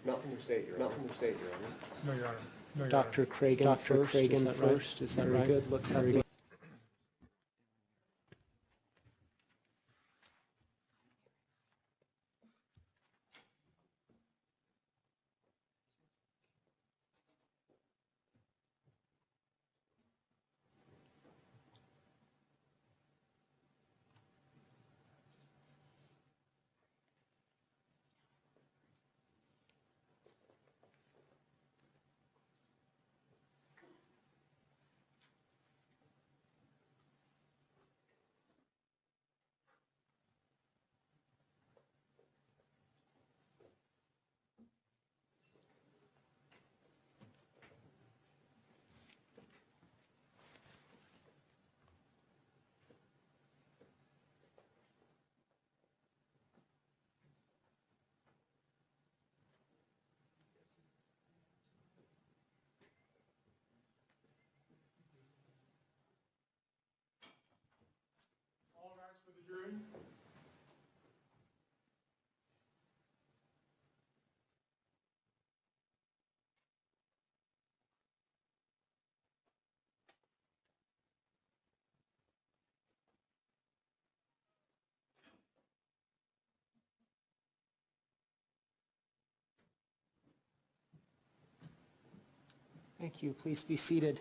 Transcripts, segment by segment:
Not from the state, Your Honor. No, Your Honor. No, Your Dr. Honor. Cragen first, is that right? Very good. Let's have a look. All rise for the jury. Thank you. Please be seated.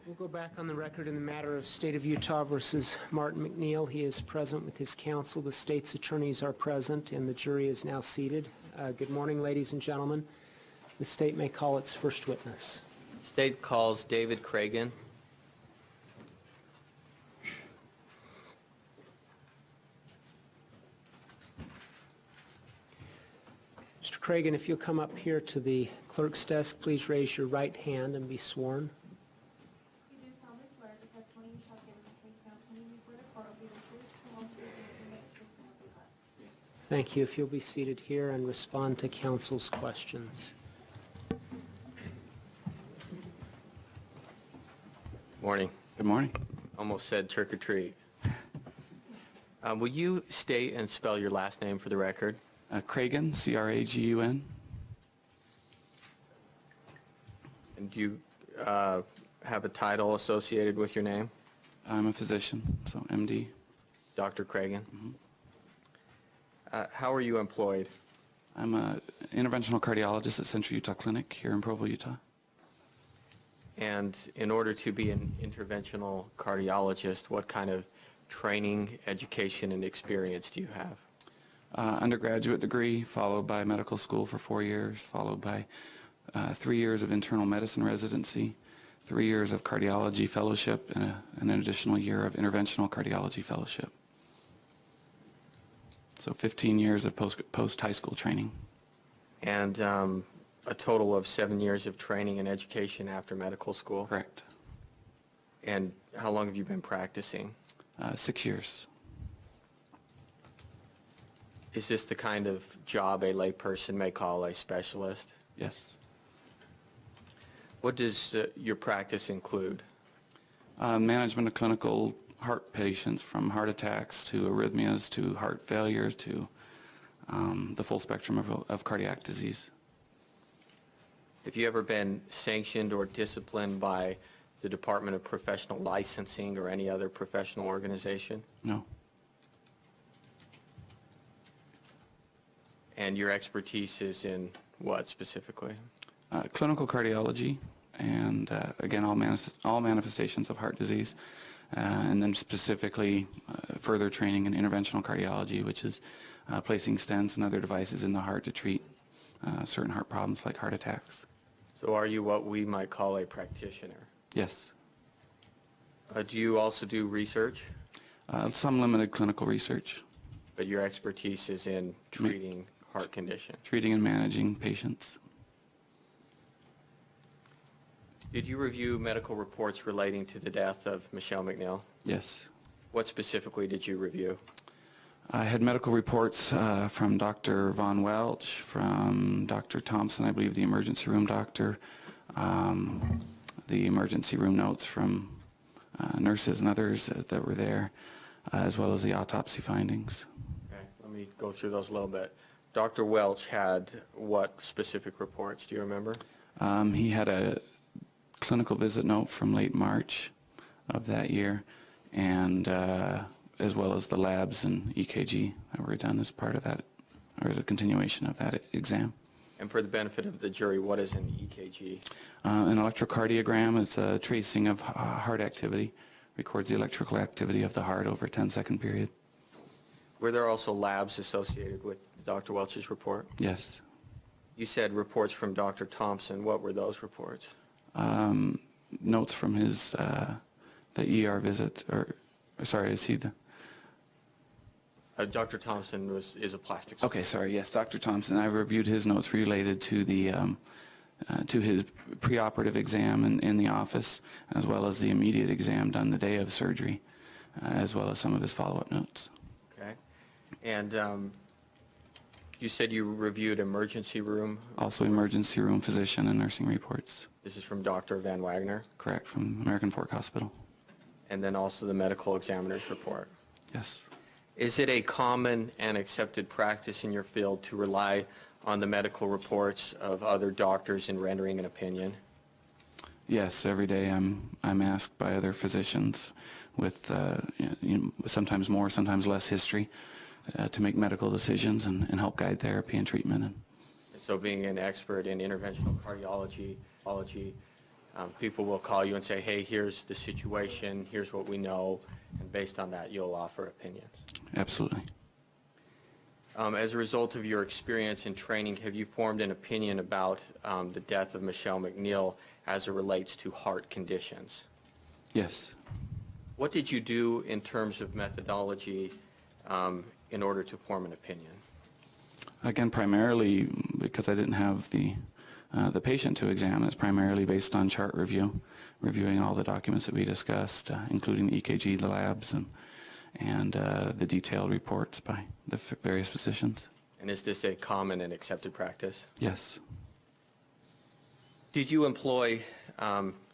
We'll go back on the record in the matter of State of Utah versus Martin MacNeill. He is present with his counsel. The state's attorneys are present, and the jury is now seated. Good morning, ladies and gentlemen. The state may call its first witness. State calls David Cragen. Mr. Cragen, if you'll come up here to the clerk's desk, please raise your right hand and be sworn. You do solemnly swear the testimony you shall give in the case now pending before the court will be the truth, the whole truth, and nothing but the truth, so help you God. Thank you. If you'll be seated here and respond to counsel's questions. Morning. Good morning. Almost said trick or treat. Will you state and spell your last name for the record? Cragen, C-R-A-G-U-N. And do you have a title associated with your name? I'm a physician, so MD. Dr. Cragen? How are you employed? I'm an interventional cardiologist at Central Utah Clinic here in Provo, Utah. And in order to be an interventional cardiologist, what kind of training, education, and experience do you have? Undergraduate degree, followed by medical school for 4 years, followed by 3 years of internal medicine residency, 3 years of cardiology fellowship, and an additional year of interventional cardiology fellowship. So 15 years of post-high school training. And a total of 7 years of training and education after medical school? Correct. And how long have you been practicing? 6 years. Is this the kind of job a layperson may call a specialist? Yes. What does your practice include? Management of clinical heart patients, from heart attacks to arrhythmias to heart failure to the full spectrum of cardiac disease. Have you ever been sanctioned or disciplined by the Department of Professional Licensing or any other professional organization? No. And your expertise is in what specifically? Clinical cardiology, and again, all manifestations of heart disease, and then specifically further training in interventional cardiology, which is placing stents and other devices in the heart to treat certain heart problems like heart attacks. So are you what we might call a practitioner? Yes. Do you also do research? Some limited clinical research. But your expertise is in treating heart condition? Treating and managing patients. Did you review medical reports relating to the death of Michelle MacNeill? Yes. What specifically did you review? I had medical reports from Dr. Von Welch, from Dr. Thompson, I believe the emergency room doctor, the emergency room notes from nurses and others that were there, as well as the autopsy findings. Okay, let me go through those a little bit. Dr. Welch had what specific reports? Do you remember? He had a clinical visit note from late March of that year, and as well as the labs and EKG that were done as part of that, or as a continuation of that exam. And for the benefit of the jury, what is an EKG? An electrocardiogram is a tracing of heart activity, records the electrical activity of the heart over a 10-second period. Were there also labs associated with Dr. Welch's report? Yes. You said reports from Dr. Thompson. What were those reports? Notes from his the ER visit, or sorry, is he the? Dr. Thompson is a plastic surgeon. Okay, sorry. Yes, Dr. Thompson. I reviewed his notes related to the to his preoperative exam in the office, as well as the immediate exam done the day of surgery, as well as some of his follow-up notes. Okay. And you said you reviewed emergency room? Also emergency room physician and nursing reports. This is from Dr. Van Wagner? Correct, from American Fork Hospital. And then also the medical examiner's report? Yes. Is it a common and accepted practice in your field to rely on the medical reports of other doctors in rendering an opinion? Yes, every day I'm asked by other physicians with sometimes more, sometimes less history to make medical decisions and help guide therapy and treatment. And so being an expert in interventional cardiology, people will call you and say, hey, here's the situation, here's what we know, and based on that you'll offer opinions. Absolutely. As a result of your experience and training, have you formed an opinion about the death of Michelle MacNeill as it relates to heart conditions? Yes. What did you do in terms of methodology in order to form an opinion? Again, primarily because I didn't have the patient to examine, it's primarily based on chart review, reviewing all the documents that we discussed, including the EKG, the labs, and the detailed reports by the various physicians. And is this a common and accepted practice? Yes. Did you employ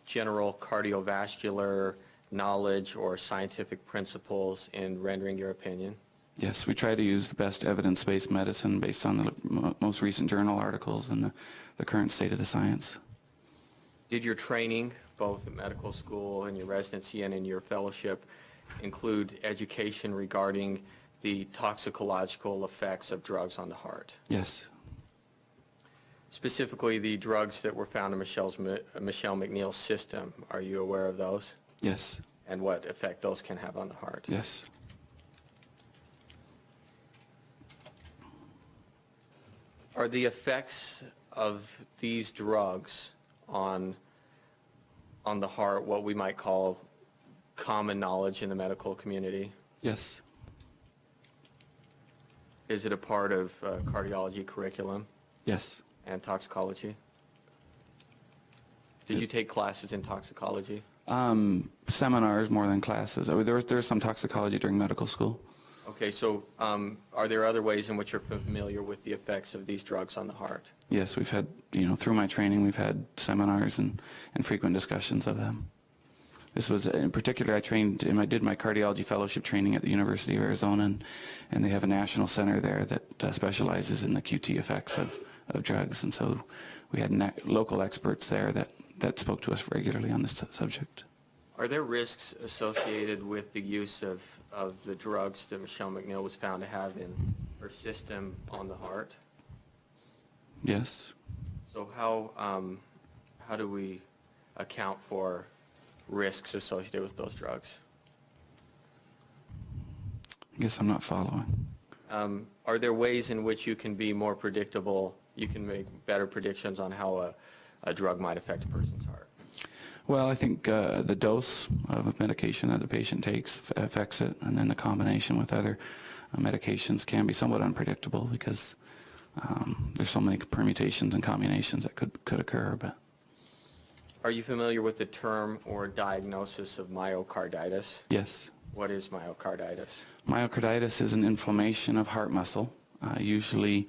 general cardiovascular knowledge or scientific principles in rendering your opinion? Yes, we try to use the best evidence-based medicine based on the most recent journal articles and the current state of the science. Did your training, both at medical school and your residency and in your fellowship, include education regarding the toxicological effects of drugs on the heart? Yes. Specifically, the drugs that were found in Michelle MacNeill's system. Are you aware of those? Yes. And what effect those can have on the heart? Yes. Are the effects of these drugs on the heart what we might call common knowledge in the medical community? Yes. Is it a part of cardiology curriculum Yes. and toxicology? Did you take classes in toxicology? Seminars more than classes. There's some toxicology during medical school. Okay, so are there other ways in which you're familiar with the effects of these drugs on the heart? Yes, we've had, through my training, we've had seminars and frequent discussions of them. This was, in particular, I did my cardiology fellowship training at the University of Arizona, and they have a national center there that specializes in the QT effects of drugs, and so we had local experts there that spoke to us regularly on this subject. Are there risks associated with the use of the drugs that Michelle MacNeill was found to have in her system on the heart? Yes. So how do we account for risks associated with those drugs? I guess I'm not following. Are there ways in which you can be more predictable, you can make better predictions on how a drug might affect a person's heart? Well, I think the dose of a medication that the patient takes affects it, and then the combination with other medications can be somewhat unpredictable because there's so many permutations and combinations that could occur. But are you familiar with the term or diagnosis of myocarditis? yes. What is myocarditis? Myocarditis is an inflammation of heart muscle. Usually,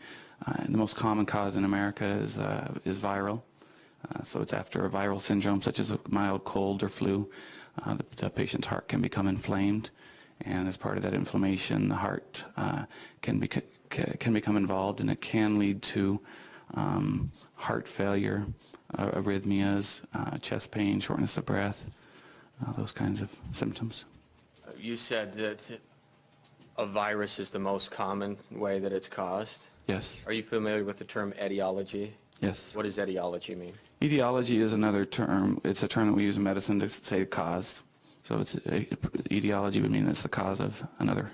the most common cause in America is viral. So it's after a viral syndrome such as a mild cold or flu. The patient's heart can become inflamed, and as part of that inflammation, the heart can can become involved, and it can lead to heart failure, arrhythmias, chest pain, shortness of breath, those kinds of symptoms. You said that a virus is the most common way that it's caused. Yes. Are you familiar with the term etiology? Yes. What does etiology mean? Etiology is another term. It's a term that we use in medicine to say cause. So etiology would mean it's the cause of another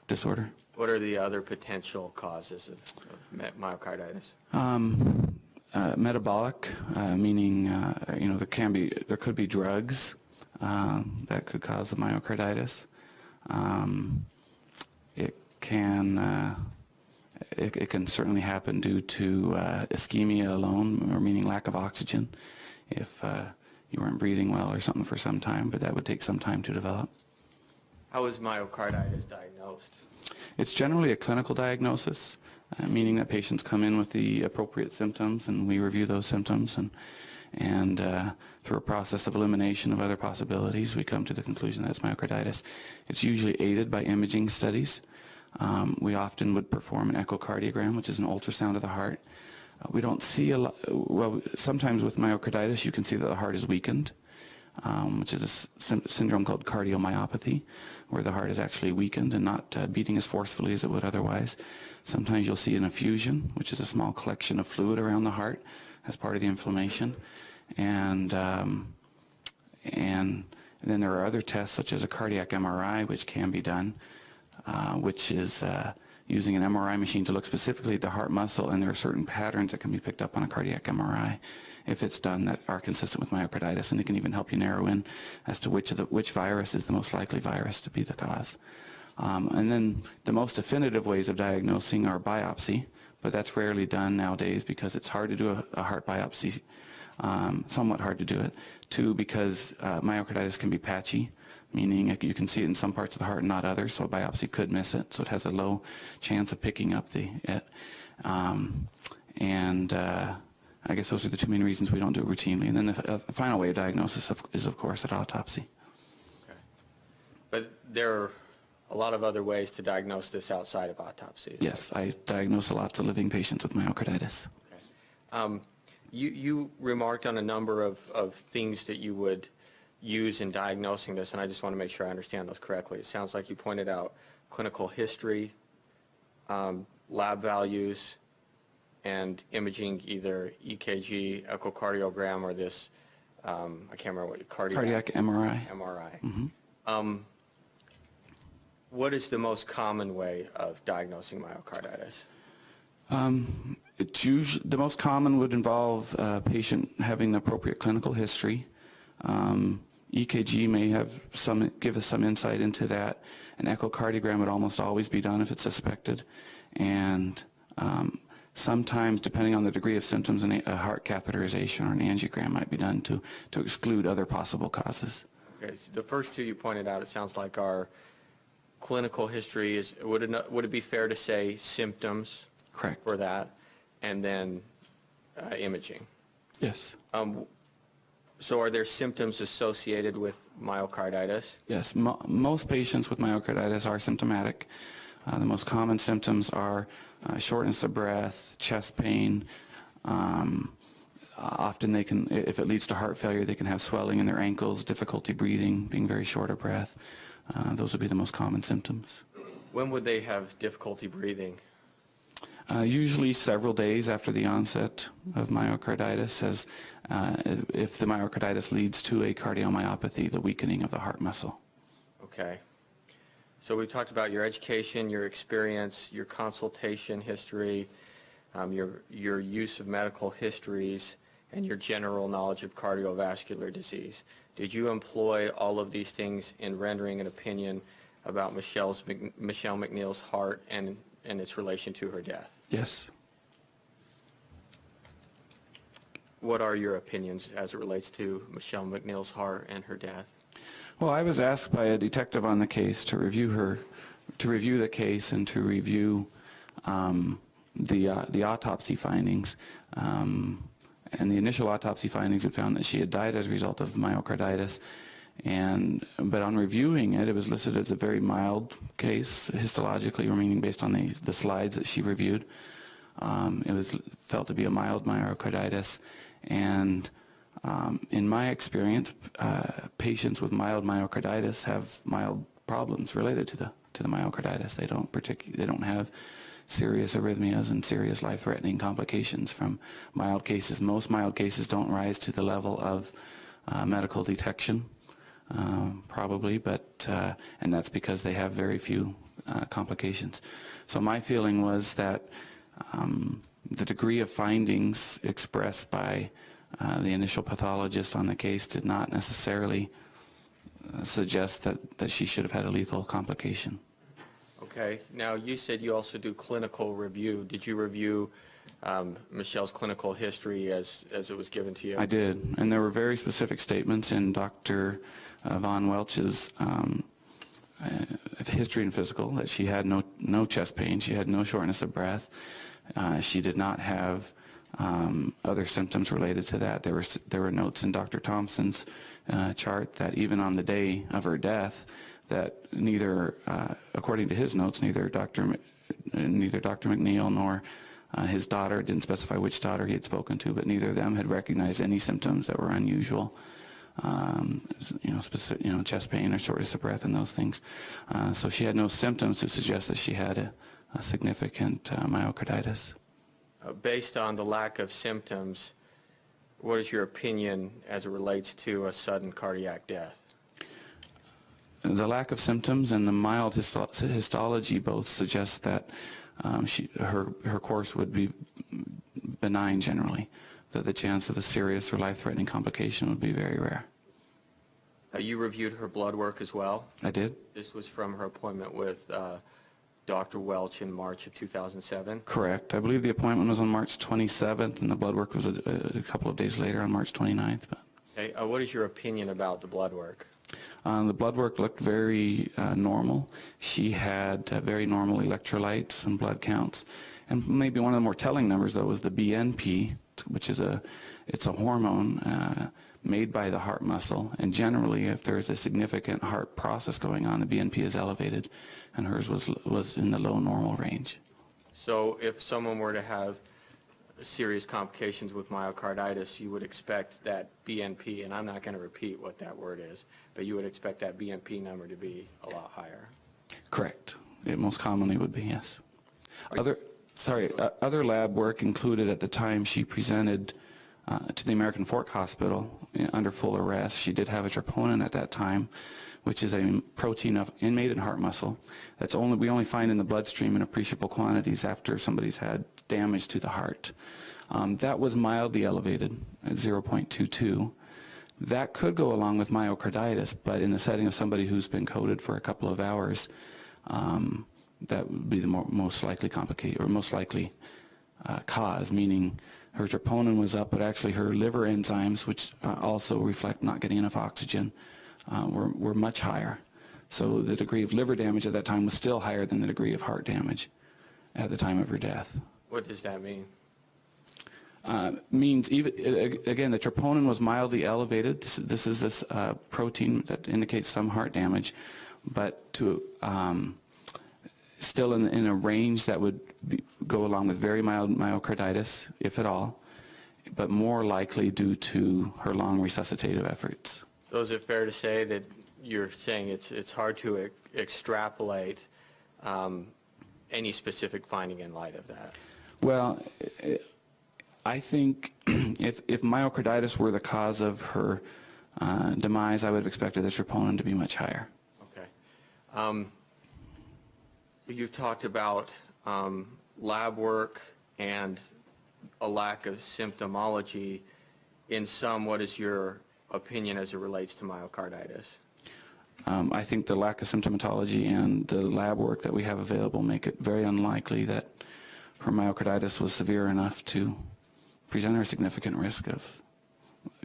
disorder. What are the other potential causes of myocarditis? Metabolic, meaning there could be drugs that could cause the myocarditis. It can certainly happen due to ischemia alone, or meaning lack of oxygen, if you weren't breathing well or something for some time, but that would take some time to develop. How is myocarditis diagnosed? It's generally a clinical diagnosis, meaning that patients come in with the appropriate symptoms, and we review those symptoms, and through a process of elimination of other possibilities, we come to the conclusion that it's myocarditis. It's usually aided by imaging studies. We often would perform an echocardiogram, which is an ultrasound of the heart. We don't see a lot, well, sometimes with myocarditis you can see that the heart is weakened, which is a syndrome called cardiomyopathy, where the heart is actually weakened and not beating as forcefully as it would otherwise. Sometimes you'll see an effusion, which is a small collection of fluid around the heart as part of the inflammation. And then there are other tests, such as a cardiac MRI, which can be done, which is using an MRI machine to look specifically at the heart muscle, and there are certain patterns that can be picked up on a cardiac MRI if it's done that are consistent with myocarditis, and it can even help you narrow in as to which virus is the most likely virus to be the cause. And then the most definitive ways of diagnosing are biopsy, but that's rarely done nowadays because it's hard to do a heart biopsy, somewhat hard to do it. Two, because myocarditis can be patchy, meaning you can see it in some parts of the heart and not others, so a biopsy could miss it, so it has a low chance of picking up it. I guess those are the two main reasons we don't do it routinely. And then the final way of diagnosis is, of course, at autopsy. Okay. But there are a lot of other ways to diagnose this outside of autopsy. Yes, I diagnose lots of living patients with myocarditis. Okay. You remarked on a number of things that you would use in diagnosing this, and I just want to make sure I understand those correctly. It sounds like you pointed out clinical history, lab values, and imaging, either EKG, echocardiogram, or this, I can't remember what, Cardiac MRI. MRI. Mm-hmm. What is the most common way of diagnosing myocarditis? The most common would involve a patient having the appropriate clinical history. EKG may give us some insight into that. An echocardiogram would almost always be done if it's suspected, and sometimes, depending on the degree of symptoms, a heart catheterization or an angiogram might be done to exclude other possible causes. Okay, so the first two you pointed out, it sounds like our clinical history is, would it be fair to say symptoms? Correct. For that, and then imaging? Yes. So are there symptoms associated with myocarditis? Yes, most patients with myocarditis are symptomatic. The most common symptoms are shortness of breath, chest pain. Often they can, if it leads to heart failure, they can have swelling in their ankles, difficulty breathing, being very short of breath. Those would be the most common symptoms. When would they have difficulty breathing? Usually several days after the onset of myocarditis, as if the myocarditis leads to a cardiomyopathy, the weakening of the heart muscle. Okay. So we talked about your education, your experience, your consultation history, your use of medical histories, and your general knowledge of cardiovascular disease. Did you employ all of these things in rendering an opinion about Michelle MacNeill's heart and its relation to her death? Yes. What are your opinions as it relates to Michelle MacNeill's heart and her death? Well, I was asked by a detective on the case to review the case and to review the autopsy findings. And the initial autopsy findings had found that she had died as a result of myocarditis, But on reviewing it, it was listed as a very mild case, histologically, meaning based on the slides that she reviewed. It was felt to be a mild myocarditis, and in my experience, patients with mild myocarditis have mild problems related to the myocarditis. They don't have serious arrhythmias and serious life-threatening complications from mild cases. Most mild cases don't rise to the level of medical detection, probably, but and that's because they have very few complications. So my feeling was that the degree of findings expressed by the initial pathologist on the case did not necessarily suggest that she should have had a lethal complication. Okay. Now, you said you also do clinical review. Did you review Michelle's clinical history as it was given to you? I did, and there were very specific statements in Dr. Von Welch's history and physical that she had no chest pain, she had no shortness of breath, she did not have other symptoms related to that. There were notes in Dr. Thompson's chart that even on the day of her death, that neither, according to his notes, neither Dr. MacNeill nor his daughter, didn't specify which daughter he had spoken to, but neither of them had recognized any symptoms that were unusual, chest pain or shortness of breath and those things. So she had no symptoms to suggest that she had a significant myocarditis. Based on the lack of symptoms, what is your opinion as it relates to a sudden cardiac death? The lack of symptoms and the mild histology both suggest that her course would be benign generally, that the chance of a serious or life-threatening complication would be very rare. You reviewed her blood work as well? I did. This was from her appointment with Dr. Welch in March of 2007? Correct. I believe the appointment was on March 27th, and the blood work was a couple of days later on March 29th. But. Okay. What is your opinion about the blood work? The blood work looked very normal. She had very normal electrolytes and blood counts. And maybe one of the more telling numbers, though, was the BNP, which is it's a hormone made by the heart muscle. And generally, if there's a significant heart process going on, the BNP is elevated, and hers was in the low normal range. So if someone were to have serious complications with myocarditis, you would expect that BNP, and I'm not going to repeat what that word is, but you would expect that BNP number to be a lot higher. Correct. It most commonly would be, yes. Other lab work included at the time she presented to the American Fork Hospital under full arrest. She did have a troponin at that time, which is a protein of inmate and heart muscle that's we only find in the bloodstream in appreciable quantities after somebody's had damage to the heart. That was mildly elevated at 0.22. That could go along with myocarditis, but in the setting of somebody who's been coded for a couple of hours, that would be the most likely cause, meaning her troponin was up, but actually her liver enzymes, which also reflect not getting enough oxygen, were much higher. So the degree of liver damage at that time was still higher than the degree of heart damage at the time of her death. What does that mean? Means, again, the troponin was mildly elevated. This is this protein that indicates some heart damage, but still in a range that would go along with very mild myocarditis, if at all, but more likely due to her long resuscitative efforts. So is it fair to say that you're saying it's hard to extrapolate any specific finding in light of that? Well, I think if myocarditis were the cause of her demise, I would have expected the troponin to be much higher. Okay. You've talked about lab work and a lack of symptomology. In sum, what is your opinion as it relates to myocarditis? I think the lack of symptomatology and the lab work that we have available make it very unlikely that her myocarditis was severe enough to present her a significant risk of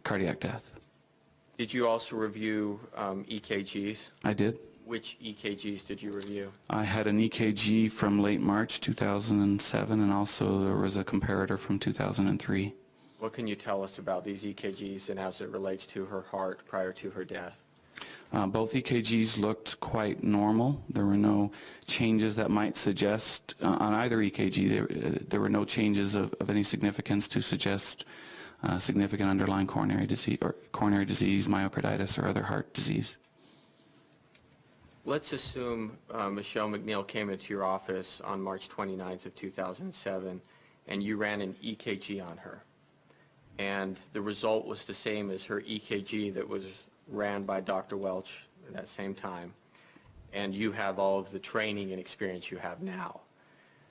cardiac death. Did you also review EKGs? I did. Which EKGs did you review? I had an EKG from late March 2007, and also there was a comparator from 2003. What can you tell us about these EKGs and as it relates to her heart prior to her death? Both EKGs looked quite normal. There were no changes that might suggest, on either EKG, there were no changes of any significance to suggest significant underlying coronary disease, myocarditis, or other heart disease. Let's assume Michelle MacNeill came into your office on March 29th of 2007 and you ran an EKG on her. And the result was the same as her EKG that was ran by Dr. Welch at that same time. And you have all of the training and experience you have now.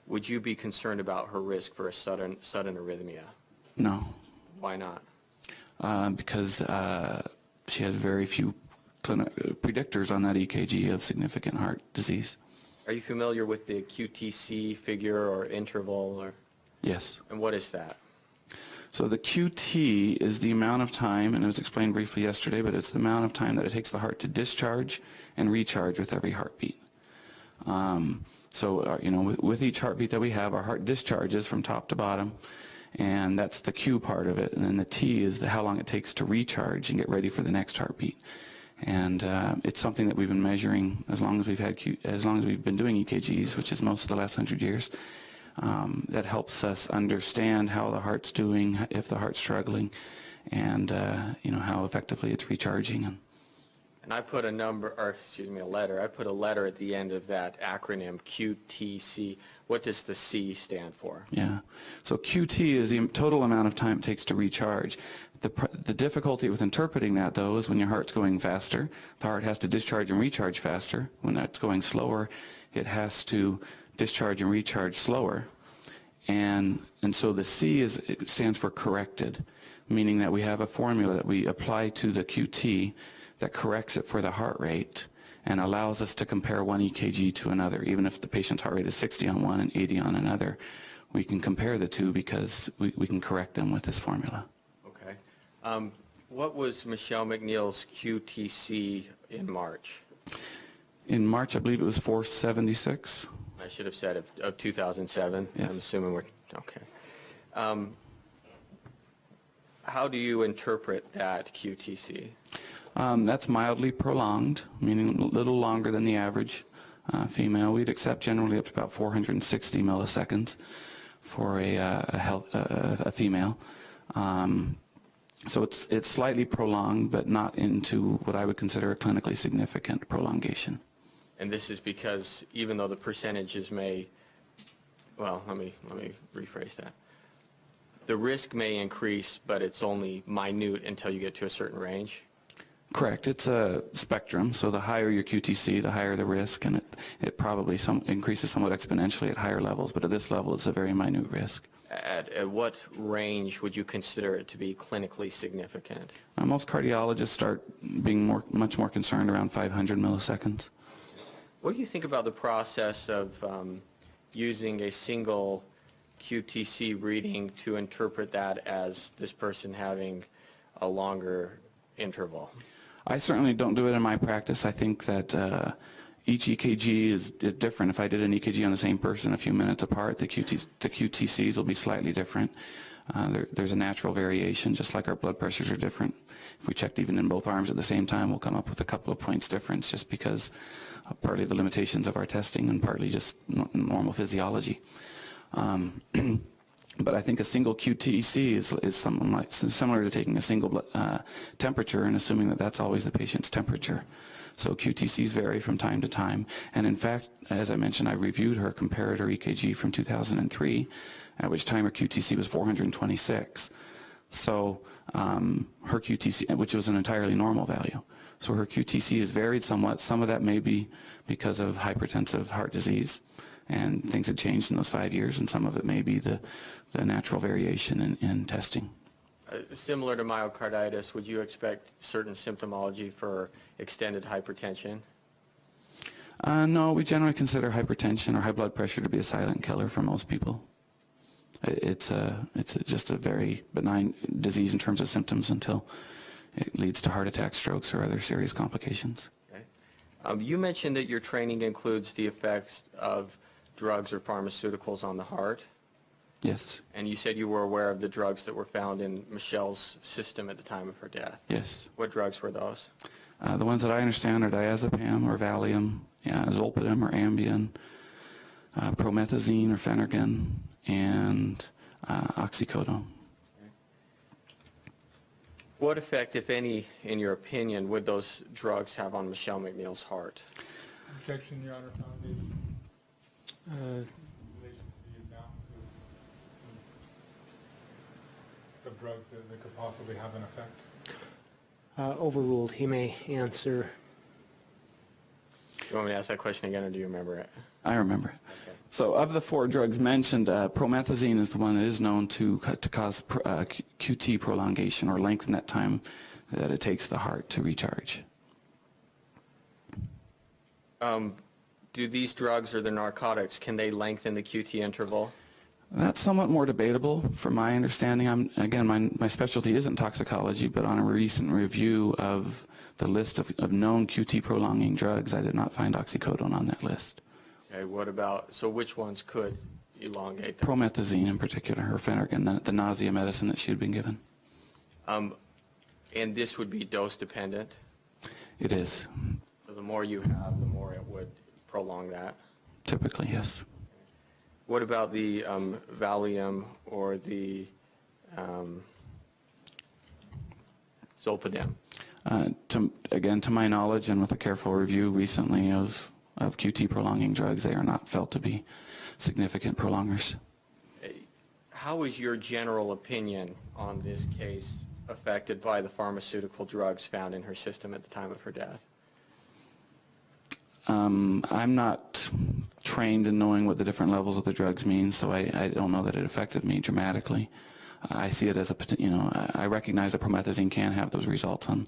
Would you be concerned about her risk for a sudden arrhythmia? No. Why not? Because she has very few predictors on that EKG of significant heart disease. Are you familiar with the QTC figure or interval? Or? Yes. And what is that? So the QT is the amount of time, and it was explained briefly yesterday, but it's the amount of time that it takes the heart to discharge and recharge with every heartbeat. With each heartbeat that we have, our heart discharges from top to bottom, and that's the Q part of it. And then the T is how long it takes to recharge and get ready for the next heartbeat. And it's something that we've been measuring as long as we've been doing EKGs, which is most of the last 100 years. That helps us understand how the heart's doing, if the heart's struggling, and how effectively it's recharging. And I put a letter. I put a letter at the end of that acronym, QTC. What does the C stand for? Yeah. So QT is the total amount of time it takes to recharge. The difficulty with interpreting that, though, is when your heart's going faster, the heart has to discharge and recharge faster. When that's going slower, it has to discharge and recharge slower. And so the C stands for corrected, meaning that we have a formula that we apply to the QT that corrects it for the heart rate and allows us to compare one EKG to another. Even if the patient's heart rate is 60 on one and 80 on another, we can compare the two because we can correct them with this formula. Okay. What was Michelle MacNeill's QTC in March? In March, I believe it was 476. I should have said of 2007. Yes. I'm assuming we're, okay. How do you interpret that QTC? That's mildly prolonged, meaning a little longer than the average female. We'd accept generally up to about 460 milliseconds for a female. So it's slightly prolonged, but not into what I would consider a clinically significant prolongation. And this is because even though the percentages may, well, let me rephrase that. The risk may increase, but it's only minute until you get to a certain range? Correct. It's a spectrum, so the higher your QTC, the higher the risk, and it probably increases somewhat exponentially at higher levels, but at this level it's a very minute risk. At what range would you consider it to be clinically significant? Most cardiologists start being much more concerned around 500 milliseconds. What do you think about the process of using a single QTC reading to interpret that as this person having a longer interval? I certainly don't do it in my practice. I think that each EKG is different. If I did an EKG on the same person a few minutes apart, the QTCs will be slightly different. There's a natural variation, just like our blood pressures are different. If we checked even in both arms at the same time, we'll come up with a couple of points difference just because partly the limitations of our testing and partly just normal physiology. But I think a single QTC is similar to taking a single temperature and assuming that that's always the patient's temperature. So QTCs vary from time to time. And in fact, as I mentioned, I reviewed her comparator EKG from 2003, at which time her QTC was 426. So her QTC, which was an entirely normal value. So her QTC has varied somewhat. Some of that may be because of hypertensive heart disease, and things had changed in those 5 years, and some of it may be the natural variation in testing. Similar to myocarditis, would you expect certain symptomology for extended hypertension? No, we generally consider hypertension or high blood pressure to be a silent killer for most people. It's just a very benign disease in terms of symptoms until it leads to heart attacks, strokes, or other serious complications. Okay. You mentioned that your training includes the effects of drugs or pharmaceuticals on the heart. Yes. And you said you were aware of the drugs that were found in Michelle's system at the time of her death. Yes. What drugs were those? The ones that I understand are diazepam or Valium, Zolpidem or Ambien, promethazine or Phenergan, and oxycodone. What effect, if any, in your opinion, would those drugs have on Michelle MacNeill's heart? Objection, Your Honor, found in relation to the amount of drugs that could possibly have an effect. Overruled. He may answer. You want me to ask that question again, or do you remember it? I remember. Okay. So of the 4 drugs mentioned, promethazine is the one that is known to cause QT prolongation or lengthen that time that it takes the heart to recharge. Do these drugs or the narcotics, can they lengthen the QT interval? That's somewhat more debatable from my understanding. Again, my specialty isn't toxicology, but on a recent review of the list of known QT prolonging drugs, I did not find oxycodone on that list. Okay, what about, so which ones could elongate them? Promethazine in particular, or Phenergan, the nausea medicine that she had been given. And this would be dose dependent? It is. So the more you have, the more it would prolong that? Typically, yes. What about the Valium or the Zolpidem? Again, to my knowledge, and with a careful review recently of QT prolonging drugs, they are not felt to be significant prolongers. How is your general opinion on this case affected by the pharmaceutical drugs found in her system at the time of her death? I'm not trained in knowing what the different levels of the drugs mean, so I don't know that it affected me dramatically. I see it as I recognize that promethazine can have those results on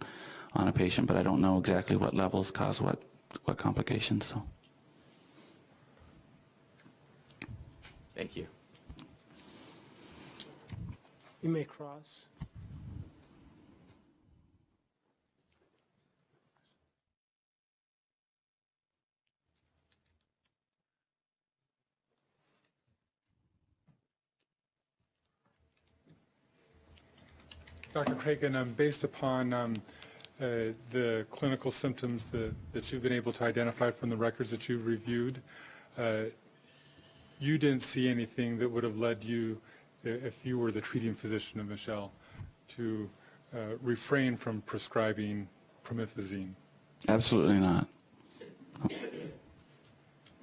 a patient, but I don't know exactly what levels cause what complications. So. Thank you. You may cross. Dr. Cragen, based upon the clinical symptoms that you've been able to identify from the records that you've reviewed, you didn't see anything that would have led you, if you were the treating physician of Michelle, to refrain from prescribing promethazine? Absolutely not.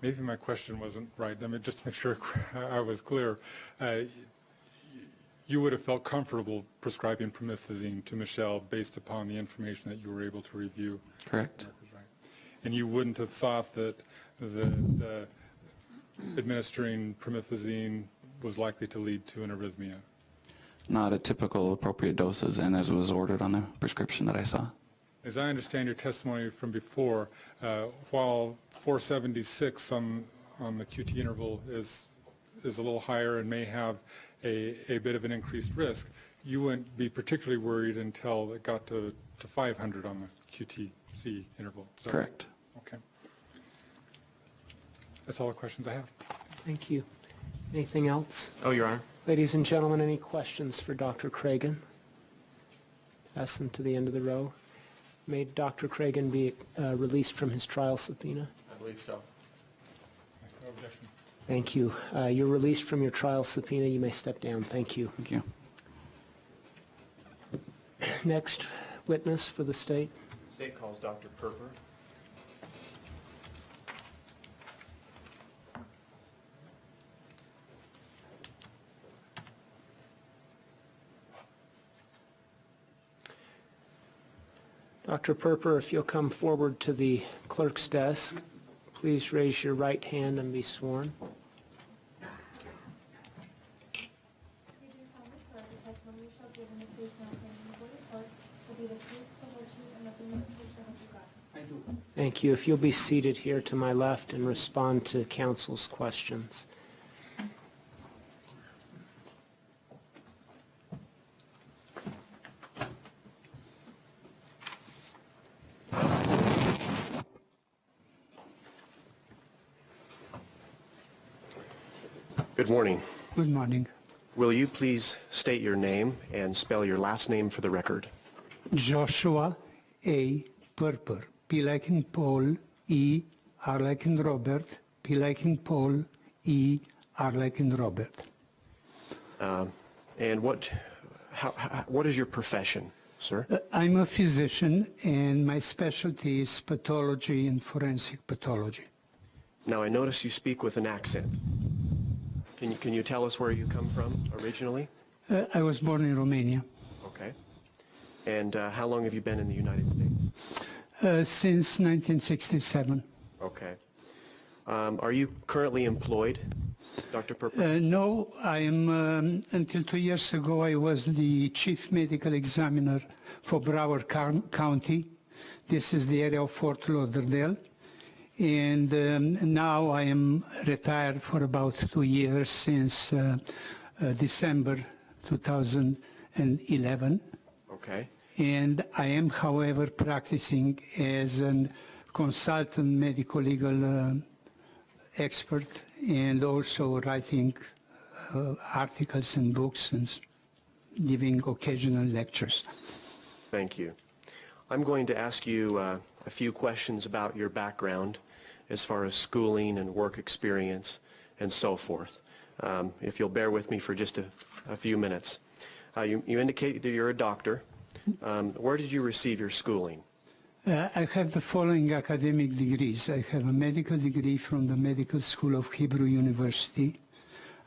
Maybe my question wasn't right. Let me just make sure I was clear. You would have felt comfortable prescribing promethazine to Michelle based upon the information that you were able to review. Correct. Right. And you wouldn't have thought that administering promethazine was likely to lead to an arrhythmia? Not at typical appropriate doses and as was ordered on the prescription that I saw. As I understand your testimony from before, while 476 on the QT interval is a little higher and may have a bit of an increased risk, you wouldn't be particularly worried until it got to 500 on the QTC interval. Correct. Okay. That's all the questions I have. Thank you. Anything else? Oh, Your Honor. Ladies and gentlemen, any questions for Dr. Cragen? Pass them to the end of the row. May Dr. Cragen be released from his trial subpoena? I believe so. No objection. Thank you. You're released from your trial subpoena. You may step down. Thank you. Thank you. Next witness for the state. State calls Dr. Perper. Dr. Perper, if you'll come forward to the clerk's desk, please raise your right hand and be sworn. You do solemnly swear the testimony you shall give in the case now pending before the court will be the truth, the whole truth, and nothing but the truth, so help you God. I do. Thank you. If you'll be seated here to my left and respond to counsel's questions. Good morning. Good morning. Will you please state your name and spell your last name for the record? Joshua A. purpur. P like in Paul, E, R like in Robert, P like in Paul, E, R like in Robert. And what is your profession, sir? I'm a physician, and my specialty is pathology and forensic pathology. Now, I notice you speak with an accent. Can you tell us where you come from originally? I was born in Romania. Okay. And how long have you been in the United States? Since 1967. Okay. Are you currently employed, Dr. Purper? No, I am, until 2 years ago, I was the chief medical examiner for Broward County. This is the area of Fort Lauderdale. And now I am retired for about 2 years since December 2011. Okay. And I am, however, practicing as a consultant medical legal expert and also writing articles and books and giving occasional lectures. Thank you. I'm going to ask you a few questions about your background as far as schooling and work experience and so forth. If you'll bear with me for just a few minutes. You indicate that you're a doctor. Where did you receive your schooling? I have the following academic degrees. I have a medical degree from the Medical School of Hebrew University.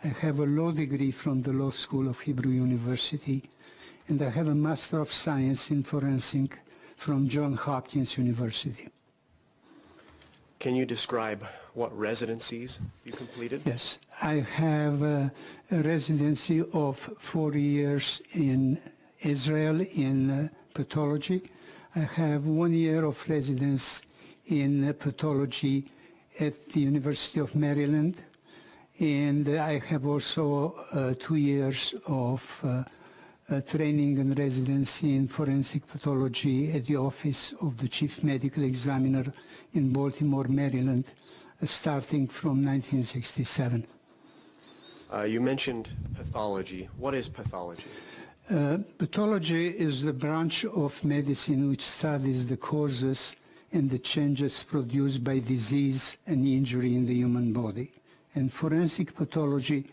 I have a law degree from the Law School of Hebrew University. And I have a Master of Science in Forensic from Johns Hopkins University. Can you describe what residencies you completed? Yes, I have a residency of 4 years in Israel in pathology. I have 1 year of residence in pathology at the University of Maryland, and I have also 2 years of training and residency in forensic pathology at the Office of the Chief Medical Examiner in Baltimore, Maryland, starting from 1967. You mentioned pathology. What is pathology? Pathology is the branch of medicine which studies the causes and the changes produced by disease and injury in the human body. And forensic pathology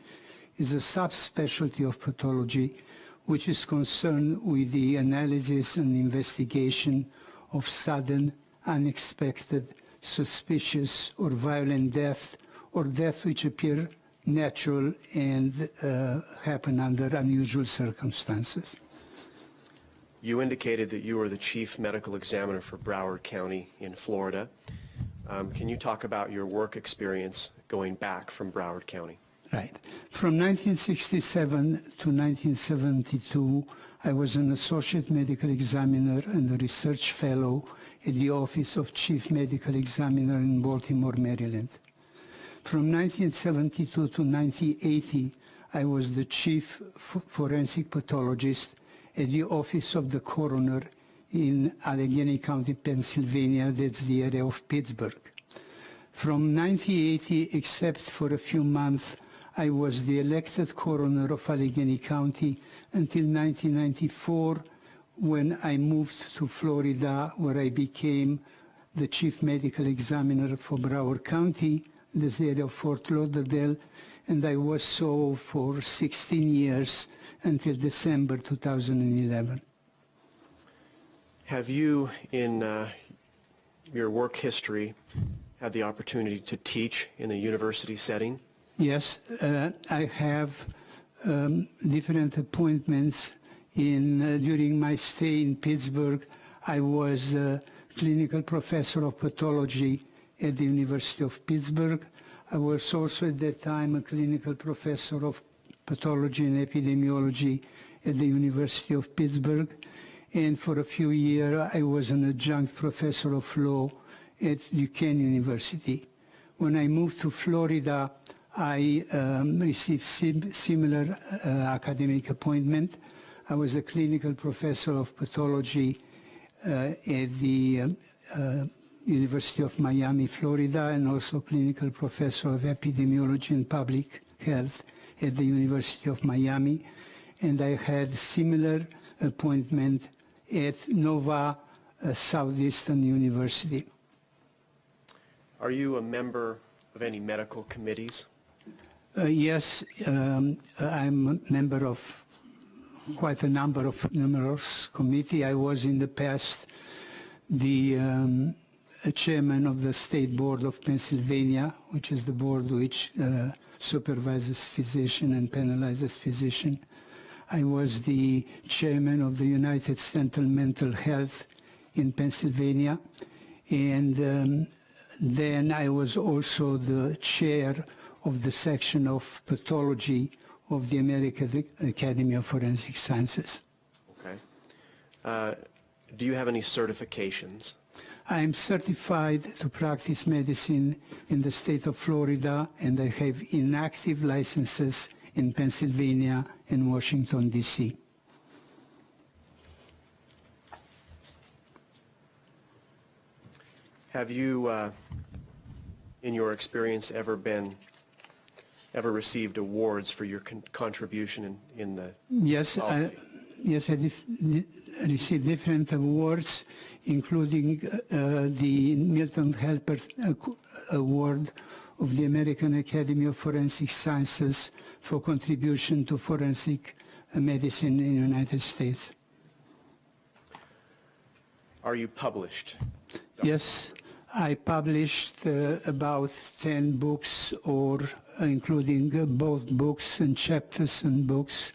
is a subspecialty of pathology which is concerned with the analysis and investigation of sudden, unexpected, suspicious, or violent death, or death which appear natural and happen under unusual circumstances. You indicated that you were the chief medical examiner for Broward County in Florida. Can you talk about your work experience going back from Broward County? Right. From 1967 to 1972, I was an associate medical examiner and a research fellow at the Office of Chief Medical Examiner in Baltimore, Maryland. From 1972 to 1980, I was the chief forensic pathologist at the Office of the Coroner in Allegheny County, Pennsylvania. That's the area of Pittsburgh. From 1980, except for a few months, I was the elected coroner of Allegheny County until 1994, when I moved to Florida, where I became the chief medical examiner for Broward County, this area of Fort Lauderdale, and I was so for 16 years until December 2011. Have you, in your work history, had the opportunity to teach in a university setting? Yes, I have different appointments. During my stay in Pittsburgh, I was a clinical professor of pathology at the University of Pittsburgh. I was also at that time a clinical professor of pathology and epidemiology at the University of Pittsburgh. And for a few years, I was an adjunct professor of law at Duquesne University. When I moved to Florida, I received similar academic appointment. I was a clinical professor of pathology at the University of Miami, Florida, and also clinical professor of epidemiology and public health at the University of Miami. And I had similar appointment at Nova Southeastern University. Are you a member of any medical committees? Yes, I'm a member of quite a number of numerous committees. I was in the past the chairman of the State Board of Pennsylvania, which is the board which supervises physician and penalizes physician. I was the chairman of the United Center Mental Health in Pennsylvania, and then I was also the chair of the section of pathology of the American Academy of Forensic Sciences. Okay. Do you have any certifications? I am certified to practice medicine in the state of Florida, and I have inactive licenses in Pennsylvania and Washington, D.C. Have you, in your experience, ever received awards for your contribution in the... Yes, I received different awards, including the Milton Helper Award of the American Academy of Forensic Sciences for contribution to forensic medicine in the United States. Are you published? Yes, I published about 10 books, or including both books and chapters and books.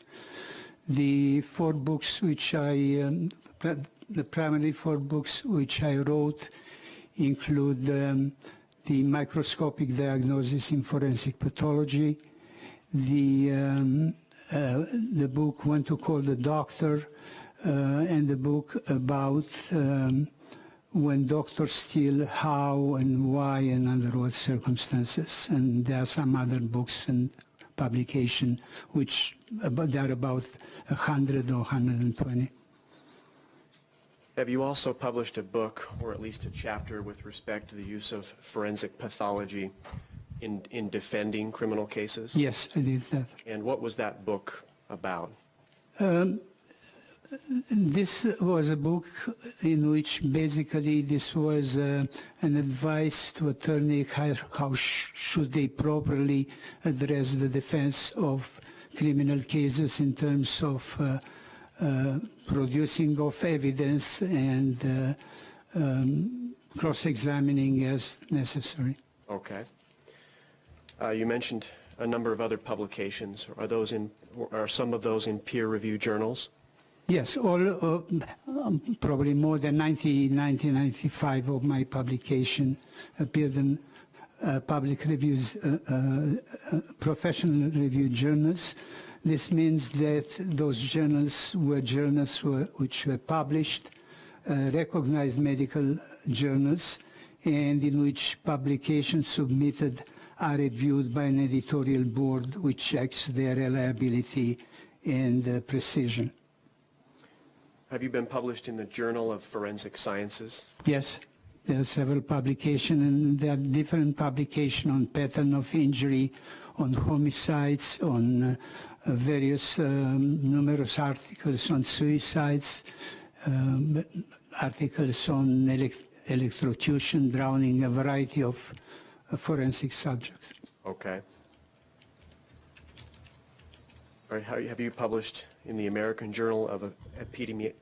The 4 books which the primary 4 books which I wrote include the microscopic diagnosis in forensic pathology, the book When to Call the Doctor, and the book about when doctors steal, how and why, and under what circumstances. And there are some other books and publication which there are about 100 or 120. Have you also published a book, or at least a chapter, with respect to the use of forensic pathology in defending criminal cases? Yes, I did that. And what was that book about? This was a book in which basically this was an advice to attorney how should they properly address the defense of criminal cases in terms of producing of evidence and cross-examining as necessary. Okay. You mentioned a number of other publications. Are some of those in peer-reviewed journals? Yes, probably more than 95 of my publication appeared in public reviews, professional review journals. This means that those journals were journals which were published, recognized medical journals, and in which publications submitted are reviewed by an editorial board which checks their reliability and precision. Have you been published in the Journal of Forensic Sciences? Yes, there are several publications, and there are different publications on pattern of injury, on homicides, on various numerous articles on suicides, articles on electrocution, drowning, a variety of forensic subjects. Okay. All right, have you published in the American Journal of Epidemiology?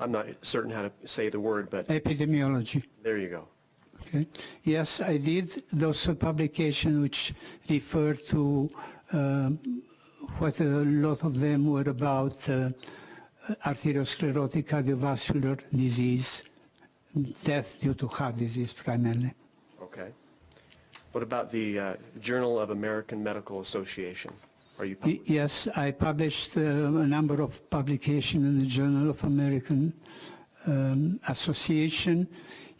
I'm not certain how to say the word, but... Epidemiology. There you go. Okay. Yes, I did. Those are publications which refer to what a lot of them were about arteriosclerotic cardiovascular disease, death due to heart disease primarily. Okay. What about the Journal of American Medical Association? Are you published? Yes, I published a number of publications in the Journal of American Association,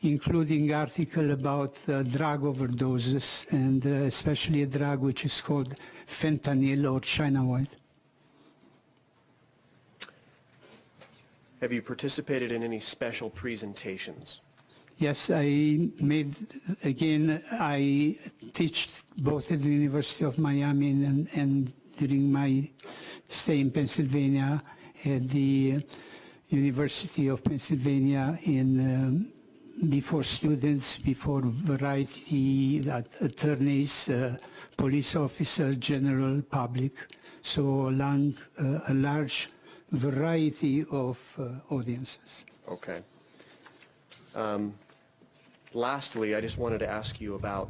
including article about drug overdoses, and especially a drug which is called fentanyl or China white. Have you participated in any special presentations? Yes, I teach both at the University of Miami and during my stay in Pennsylvania at the University of Pennsylvania before students, before variety attorneys, police officers, general public, so a large variety of audiences. Okay. Lastly, I just wanted to ask you about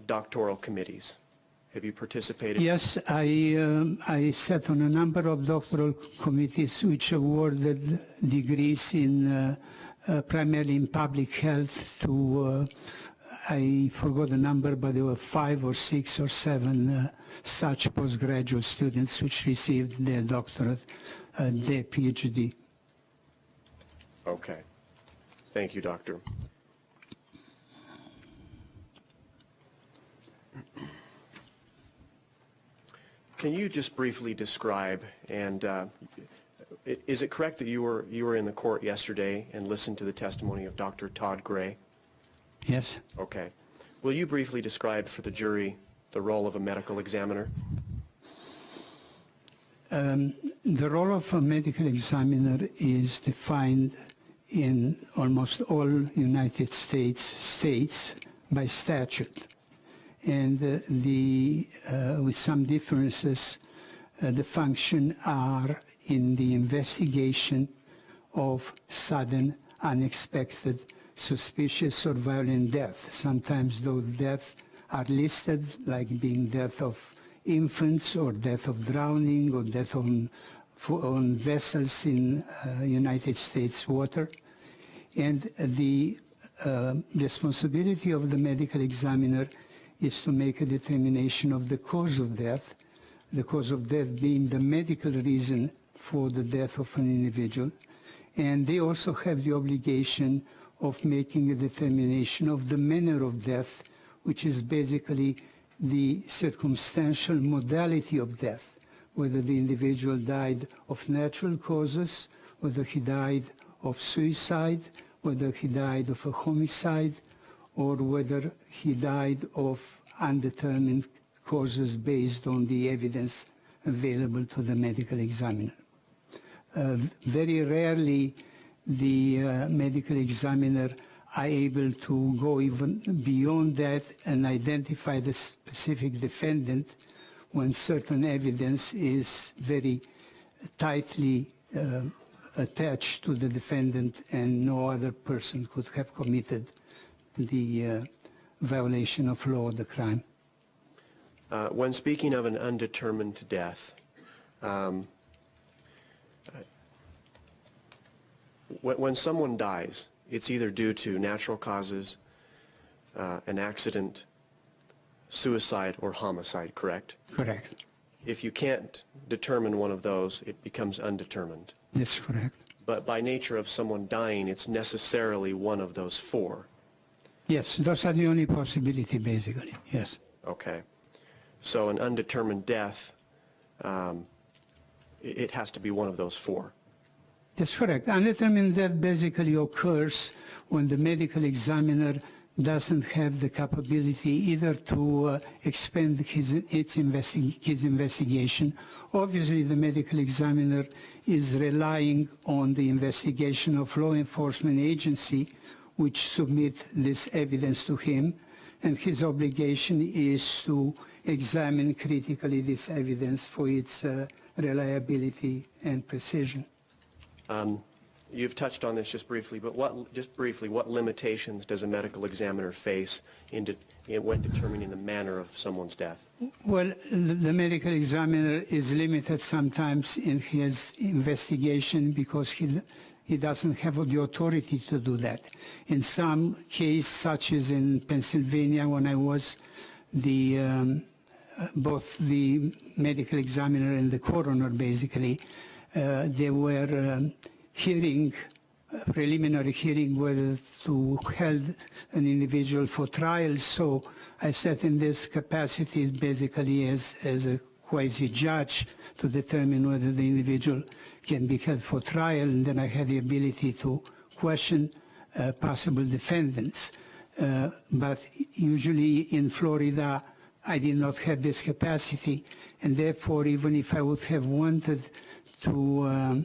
doctoral committees. Have you participated? Yes, I sat on a number of doctoral committees which awarded degrees in primarily in public health to, I forgot the number, but there were 5 or 6 or 7 such postgraduate students which received their doctorate, their PhD. Okay. Thank you, Doctor. Can you just briefly describe, and is it correct that you were in the court yesterday and listened to the testimony of Dr. Todd Gray? Yes. Okay. Will you briefly describe for the jury the role of a medical examiner? The role of a medical examiner is defined in almost all United States by statute. And with some differences, the function are in the investigation of sudden, unexpected, suspicious or violent death. Sometimes those deaths are listed like being death of infants or death of drowning or death on vessels in United States water. And the responsibility of the medical examiner is to make a determination of the cause of death being the medical reason for the death of an individual. And they also have the obligation of making a determination of the manner of death, which is basically the circumstantial modality of death, whether the individual died of natural causes, whether he died of suicide, whether he died of a homicide, or whether he died of undetermined causes based on the evidence available to the medical examiner. Very rarely the medical examiner are able to go even beyond that and identify the specific defendant when certain evidence is very tightly attached to the defendant and no other person could have committed the violation of law or the crime. When speaking of an undetermined death, when someone dies, it's either due to natural causes, an accident, suicide, or homicide, correct? Correct. If you can't determine one of those, it becomes undetermined. That's correct. But by nature of someone dying, it's necessarily one of those 4. Yes, those are the only possibility, basically, yes. Okay. So an undetermined death, it has to be one of those 4. That's correct. Undetermined death basically occurs when the medical examiner doesn't have the capability either to expend his investigation. Obviously, the medical examiner is relying on the investigation of law enforcement agency which submit this evidence to him, and his obligation is to examine critically this evidence for its reliability and precision. You've touched on this just briefly, but what limitations does a medical examiner face when determining the manner of someone's death? Well, the medical examiner is limited sometimes in his investigation because he doesn't have the authority to do that. In some cases, such as in Pennsylvania, when I was both the medical examiner and the coroner, basically, they were preliminary hearing whether to hold an individual for trial. So I sat in this capacity basically as a quasi-judge to determine whether the individual can be held for trial, and then I had the ability to question possible defendants. But usually in Florida, I did not have this capacity, and therefore, even if I would have wanted to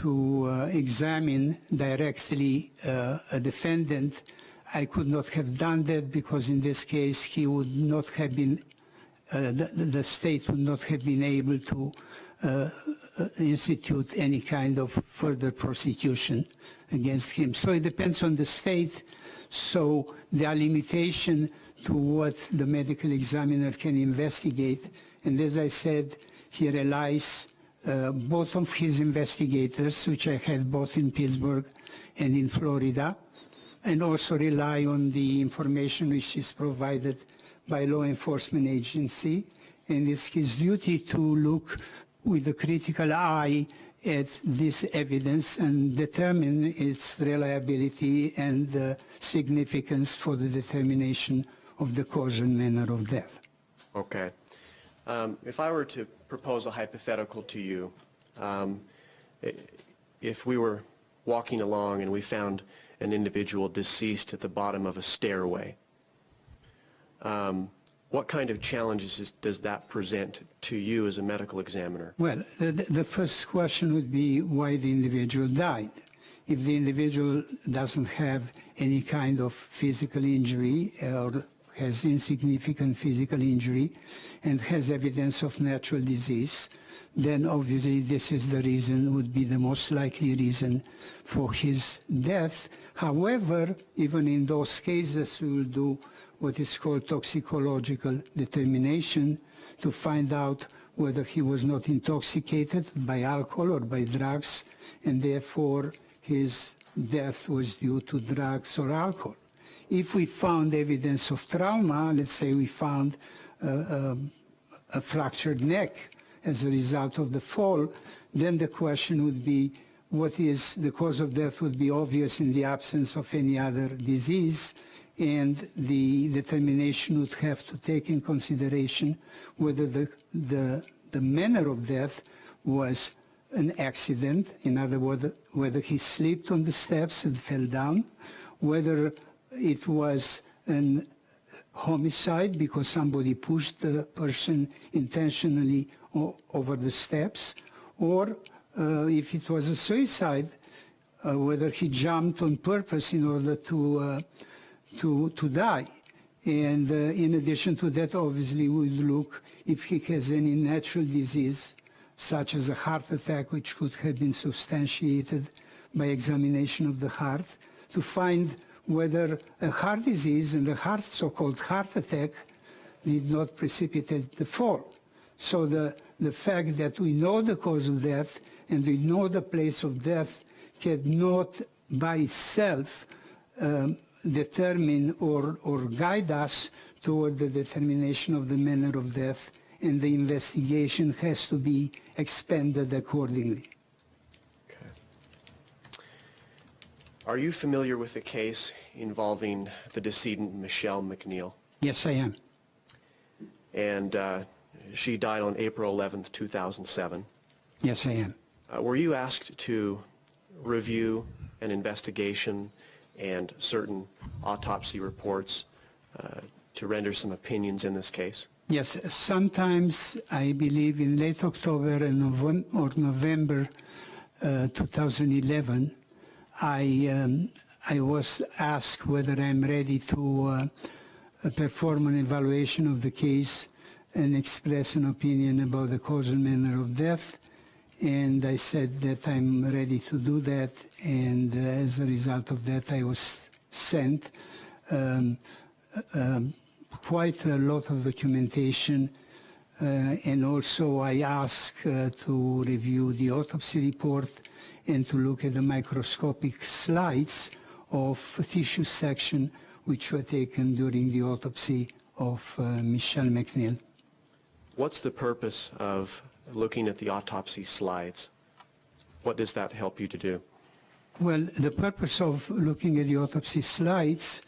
to examine directly a defendant. I could not have done that because in this case he would not have been, the state would not have been able to institute any kind of further prosecution against him. So it depends on the state. So there are limitations to what the medical examiner can investigate. And as I said, he relies both of his investigators, which I had both in Pittsburgh and in Florida, and also rely on the information which is provided by law enforcement agency. And it's his duty to look with a critical eye at this evidence and determine its reliability and significance for the determination of the cause and manner of death. Okay. If I were to propose a hypothetical to you, if we were walking along and we found an individual deceased at the bottom of a stairway, what kind of challenges does that present to you as a medical examiner? Well, the first question would be why the individual died. If the individual doesn't have any kind of physical injury or has insignificant physical injury and has evidence of natural disease, then obviously this is the reason, would be the most likely reason for his death. However, even in those cases, we will do what is called toxicological determination to find out whether he was not intoxicated by alcohol or by drugs, and therefore his death was due to drugs or alcohol. If we found evidence of trauma, let's say we found a fractured neck as a result of the fall, then the question would be what is the cause of death would be obvious in the absence of any other disease, and the determination would have to take in consideration whether the manner of death was an accident, in other words, whether he slipped on the steps and fell down, whether it was an homicide because somebody pushed the person intentionally over the steps, or if it was a suicide, whether he jumped on purpose in order to die. And in addition to that, obviously, we would look if he has any natural disease, such as a heart attack, which could have been substantiated by examination of the heart, to find whether a heart disease and a so-called heart attack did not precipitate the fall. So the fact that we know the cause of death and we know the place of death cannot by itself determine or guide us toward the determination of the manner of death, and the investigation has to be expanded accordingly. Are you familiar with the case involving the decedent Michelle MacNeill? Yes, I am. And she died on April 11th, 2007. Yes, I am. Were you asked to review an investigation and certain autopsy reports to render some opinions in this case? Yes, sometimes I believe in late October and November 2011, I was asked whether I'm ready to perform an evaluation of the case and express an opinion about the cause and manner of death. And I said that I'm ready to do that, and as a result of that, I was sent quite a lot of documentation, and also I asked to review the autopsy report and to look at the microscopic slides of tissue section which were taken during the autopsy of Michelle MacNeill. What's the purpose of looking at the autopsy slides? What does that help you to do? Well, the purpose of looking at the autopsy slides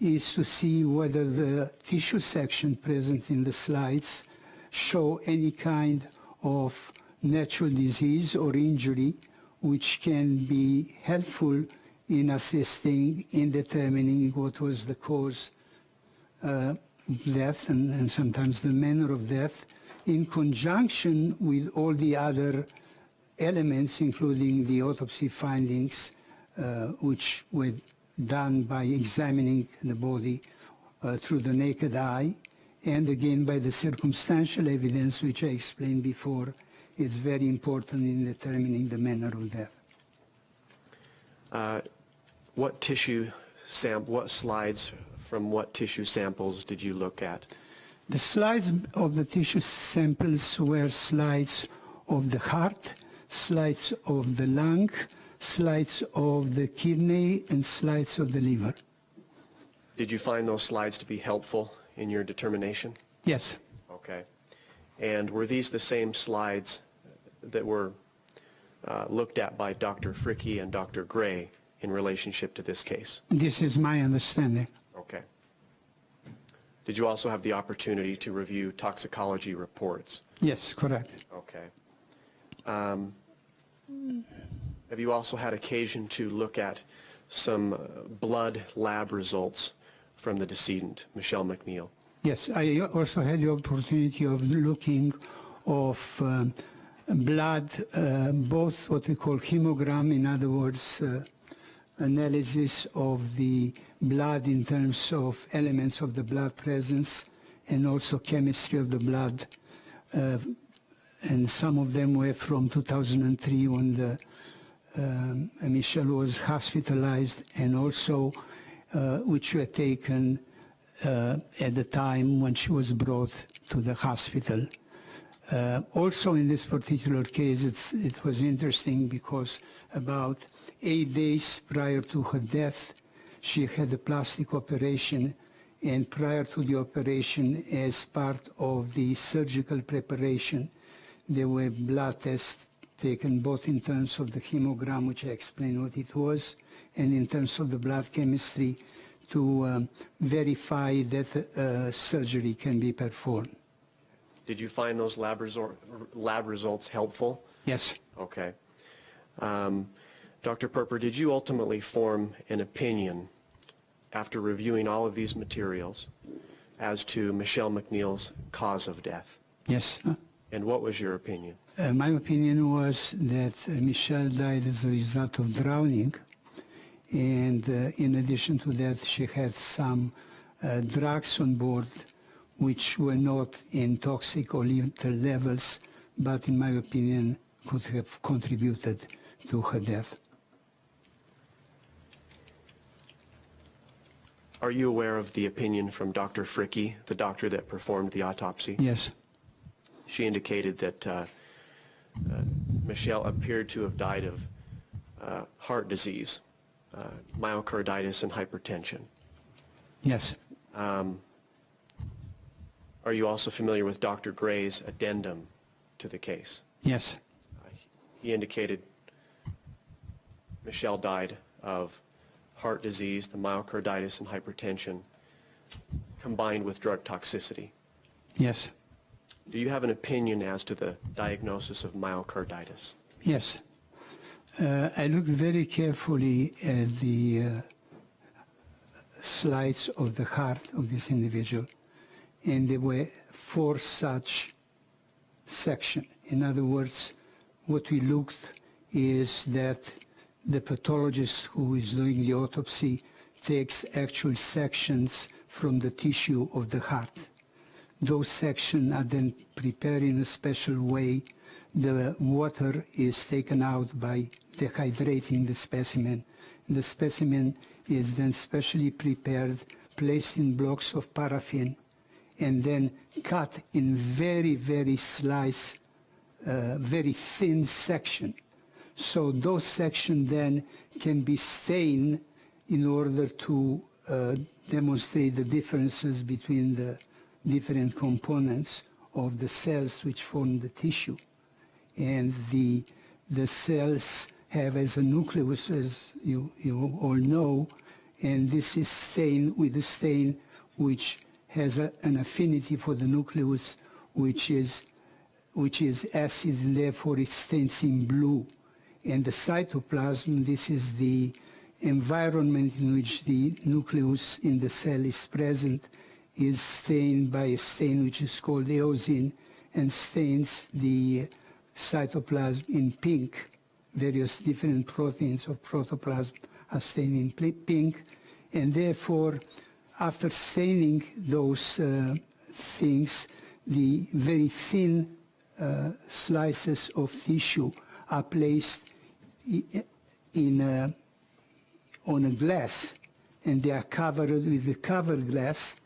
is to see whether the tissue section present in the slides show any kind of natural disease or injury which can be helpful in assisting in determining what was the cause of death and sometimes the manner of death, in conjunction with all the other elements, including the autopsy findings, which were done by examining the body through the naked eye, and again by the circumstantial evidence, which I explained before, is very important in determining the manner of death. What slides from what tissue samples did you look at? The slides of the tissue samples were slides of the heart, slides of the lung, slides of the kidney, and slides of the liver. Did you find those slides to be helpful in your determination? Yes. Okay. And were these the same slides that were looked at by Dr. Fricke and Dr. Gray in relationship to this case? This is my understanding. Okay. Did you also have the opportunity to review toxicology reports? Yes, correct. Okay. Have you also had occasion to look at some blood lab results from the decedent, Michelle MacNeill? Yes, I also had the opportunity of looking of blood, both what we call hemogram, in other words, analysis of the blood in terms of elements of the blood presence, and also chemistry of the blood. And some of them were from 2003 when Michelle was hospitalized, and also which were taken at the time when she was brought to the hospital. Also in this particular case, it was interesting because about 8 days prior to her death, she had a plastic operation, and prior to the operation, as part of the surgical preparation, there were blood tests taken both in terms of the hemogram, which I explained what it was, and in terms of the blood chemistry to verify that surgery can be performed. Did you find those lab results helpful? Yes. Okay. Dr. Perper, did you ultimately form an opinion after reviewing all of these materials as to Michelle MacNeill's cause of death? Yes. And what was your opinion? My opinion was that Michelle died as a result of drowning, and in addition to that, she had some drugs on board which were not in toxic or lethal levels, but in my opinion could have contributed to her death. Are you aware of the opinion from Dr. Fricke, the doctor that performed the autopsy? Yes. She indicated that Michelle appeared to have died of heart disease, myocarditis, and hypertension. Yes. Are you also familiar with Dr. Gray's addendum to the case? Yes. He indicated Michelle died of heart disease, the myocarditis, and hypertension combined with drug toxicity. Yes. Do you have an opinion as to the diagnosis of myocarditis? Yes. I looked very carefully at the slides of the heart of this individual, and there were 4 such sections. In other words, what we looked is that the pathologist who is doing the autopsy takes actual sections from the tissue of the heart. Those sections are then prepared in a special way. The water is taken out by dehydrating the specimen. The specimen is then specially prepared, placed in blocks of paraffin, and then cut in very, very very thin section. So those sections then can be stained in order to demonstrate the differences between the different components of the cells which form the tissue. And the cells have as a nucleus, as you all know, and this is stained with a stain which has an affinity for the nucleus, which is acid, and therefore it stains in blue. And the cytoplasm, this is the environment in which the nucleus in the cell is present, is stained by a stain which is called eosin, and stains the cytoplasm in pink. Various different proteins of protoplasm are stained in pink, and therefore, after staining those things, the very thin slices of tissue are placed on a glass, and they are covered with the cover glass,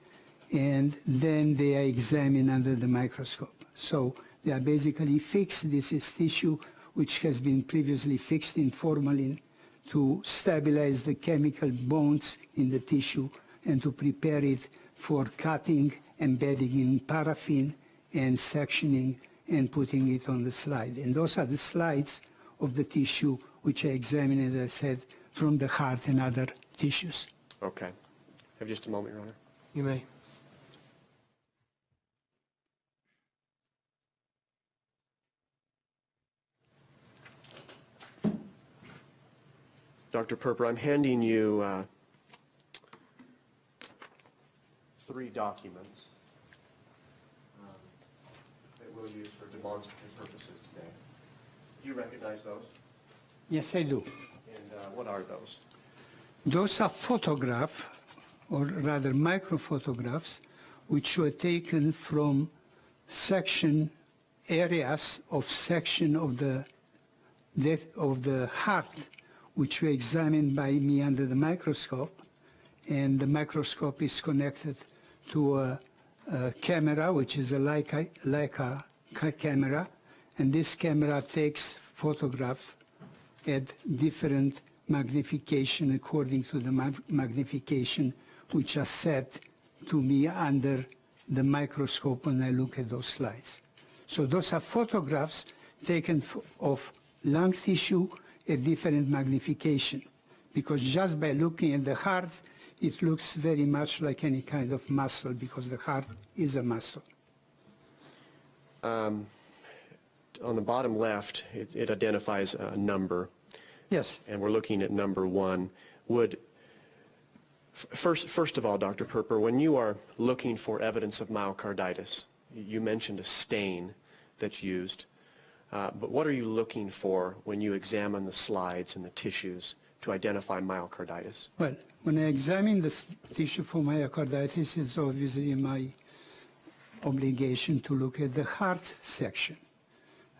and then they are examined under the microscope. So they are basically fixed. This is tissue which has been previously fixed in formalin to stabilize the chemical bonds in the tissue and to prepare it for cutting, embedding in paraffin, and sectioning and putting it on the slide. And those are the slides of the tissue which I examined, as I said, from the heart and other tissues. Okay. Have just a moment, Your Honor. You may. Dr. Perper, I'm handing you 3 documents that we'll use for demonstrative purposes today. Do you recognize those? Yes, I do. And what are those? Those are photographs, or rather microphotographs, which were taken from section areas of section of the heart, which were examined by me under the microscope. And the microscope is connected to a camera, which is a Leica camera. And this camera takes photographs at different magnification according to the magnification which are set to me under the microscope when I look at those slides. So those are photographs taken of lung tissue at different magnification, because just by looking at the heart, it looks very much like any kind of muscle, because the heart is a muscle. On the bottom left, it identifies a number. Yes. And we're looking at number 1. First of all, Dr. Perper, when you are looking for evidence of myocarditis, you mentioned a stain that's used. But what are you looking for when you examine the slides and the tissues to identify myocarditis? Well, when I examine the tissue for myocarditis, it's obviously my obligation to look at the heart section.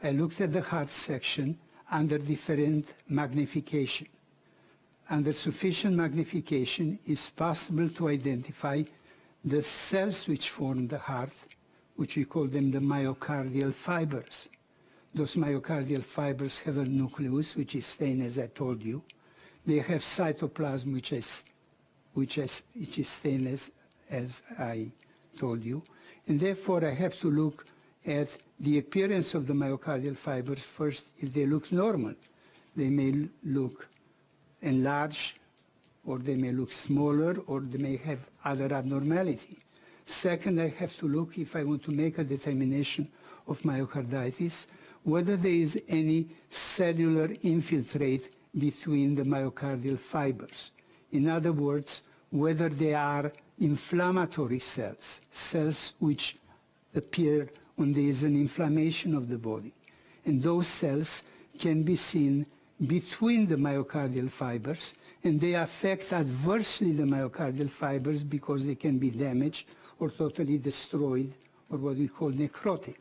I looked at the heart section under different magnification. Under sufficient magnification, it's possible to identify the cells which form the heart, which we call them the myocardial fibers. Those myocardial fibers have a nucleus, which is stained, as I told you. They have cytoplasm, which is stained, as I told you. And therefore, I have to look at the appearance of the myocardial fibers first. If they look normal, they may look enlarged, or they may look smaller, or they may have other abnormality. Second, I have to look, if I want to make a determination of myocarditis, whether there is any cellular infiltrate between the myocardial fibers. In other words, whether they are inflammatory cells, cells which appear when there is an inflammation of the body. And those cells can be seen between the myocardial fibers, and they affect adversely the myocardial fibers because they can be damaged or totally destroyed, or what we call necrotic.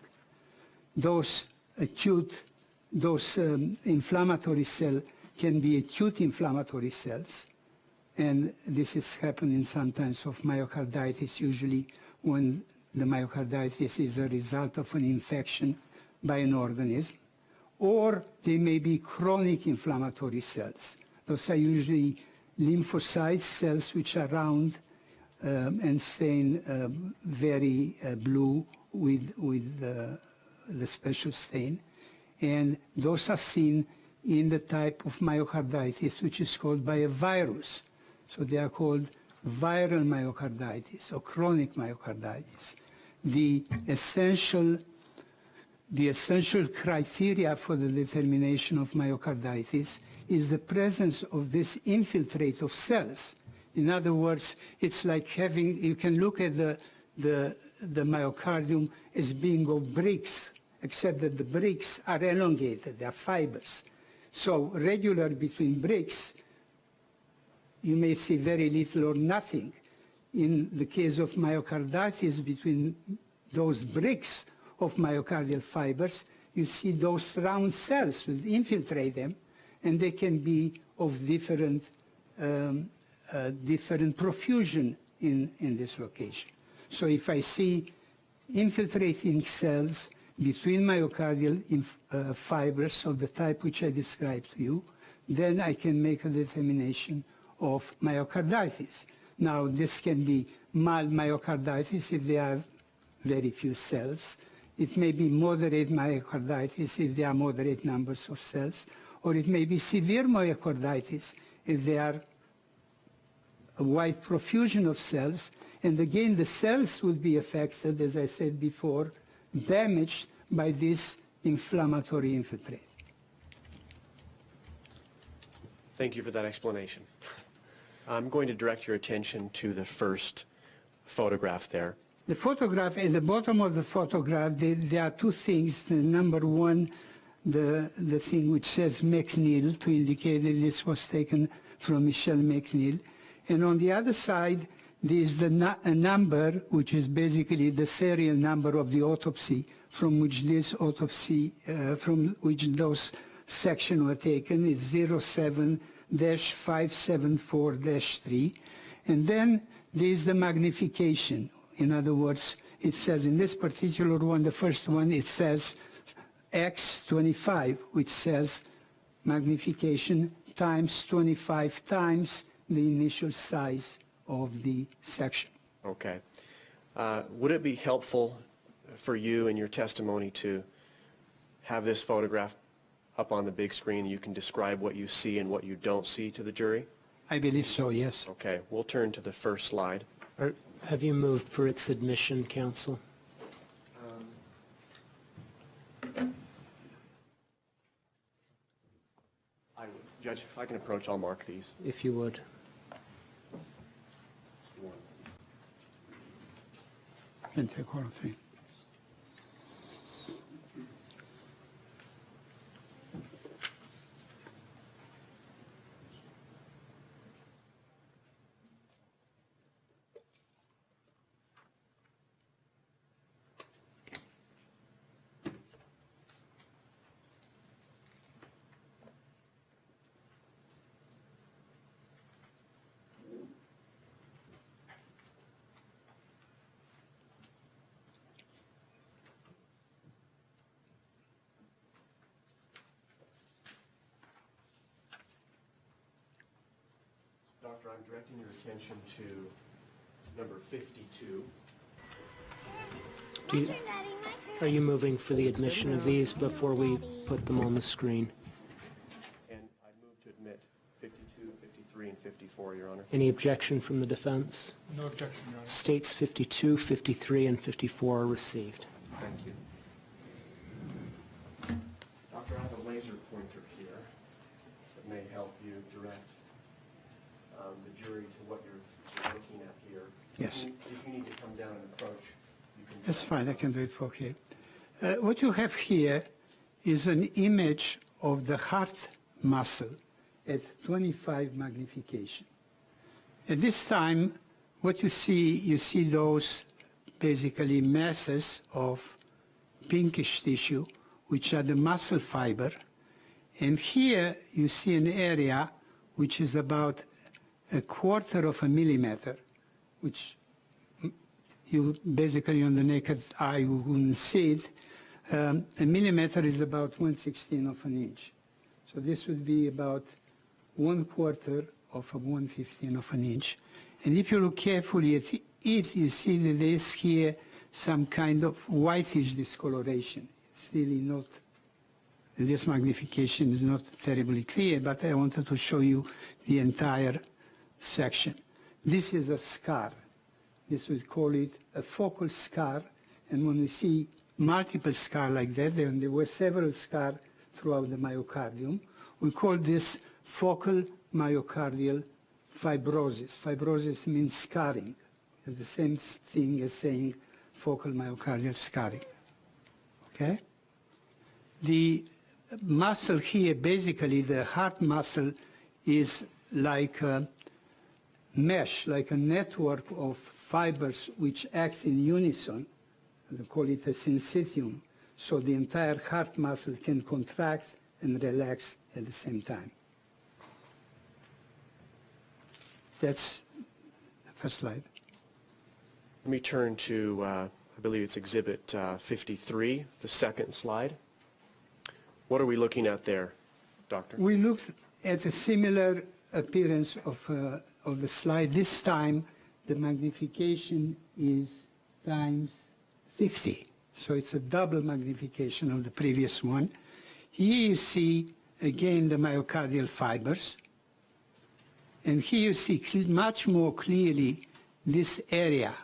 Those inflammatory cells can be acute inflammatory cells, and this is happening sometimes of myocarditis, usually when the myocarditis is a result of an infection by an organism, or they may be chronic inflammatory cells. Those are usually lymphocyte cells which are round and stain very blue with the special stain. And those are seen in the type of myocarditis which is caused by a virus. So they are called viral myocarditis or chronic myocarditis. The essential criteria for the determination of myocarditis is the presence of this infiltrate of cells. In other words, it's like having, you can look at the myocardium as being of bricks, except that the bricks are elongated, they are fibers. So regular between bricks, you may see very little or nothing. In the case of myocarditis, between those bricks of myocardial fibers, you see those round cells will infiltrate them, and they can be of different profusion in this location. So if I see infiltrating cells between myocardial fibers of the type which I described to you, then I can make a determination of myocarditis. Now, this can be mild myocarditis if there are very few cells. It may be moderate myocarditis if there are moderate numbers of cells, or it may be severe myocarditis if there are a wide profusion of cells. And again, the cells will be affected, as I said before, damaged by this inflammatory infiltrate. Thank you for that explanation. I'm going to direct your attention to the first photograph there. The photograph, at the bottom of the photograph, there are two things. The number one, the thing which says MacNeill, to indicate that this was taken from Michel MacNeill. And on the other side, there is a number, which is basically the serial number of the autopsy from which this autopsy, from which those sections were taken. It's 07-574-3. And then there is the magnification. In other words, it says in this particular one, the first one, it says X25, which says magnification times 25 times the initial size of the section. Okay. Would it be helpful for you in your testimony to have this photograph up on the big screen? You can describe what you see and what you don't see to the jury? I believe so, yes. Okay. We'll turn to the first slide. Have you moved for its admission, counsel? Judge, if I can approach, I'll mark these. If you would. Can take all three. Doctor, I'm directing your attention to number 52. Are you moving for the admission of these before we put them on the screen? And I move to admit 52, 53, and 54, Your Honor. Any objection from the defense? No objection, Your Honor. States 52, 53, and 54 are received. Thank you. Doctor, I have a laser pointer here that may help you direct the jury to what you're looking at here. Yes. If you need to come down and approach, you can. That's fine, I can do it for okay. What you have here is an image of the heart muscle at 25 magnification. At this time, what you see those basically masses of pinkish tissue, which are the muscle fiber. And here you see an area which is about 1/4 millimeter, which you basically on the naked eye you wouldn't see it. A millimeter is about 1/16 of an inch. So this would be about 1/4 of a 1/15 of an inch. And if you look carefully at it, you see that there is here some kind of whitish discoloration. It's really not, this magnification is not terribly clear, but I wanted to show you the entire section. This is a scar. This we call it a focal scar. And when we see multiple scars like that, and there were several scars throughout the myocardium, we call this focal myocardial fibrosis. Fibrosis means scarring. It's the same thing as saying focal myocardial scarring. Okay? The muscle here, basically the heart muscle, is like a mesh, like a network of fibers which act in unison. They call it a syncytium. So the entire heart muscle can contract and relax at the same time. That's the first slide. Let me turn to, I believe it's Exhibit 53, the second slide. What are we looking at there, Doctor? We looked at a similar appearance of the slide. This time, the magnification is times 50. So it's a double magnification of the previous one. Here you see, again, the myocardial fibers. And here you see much more clearly this area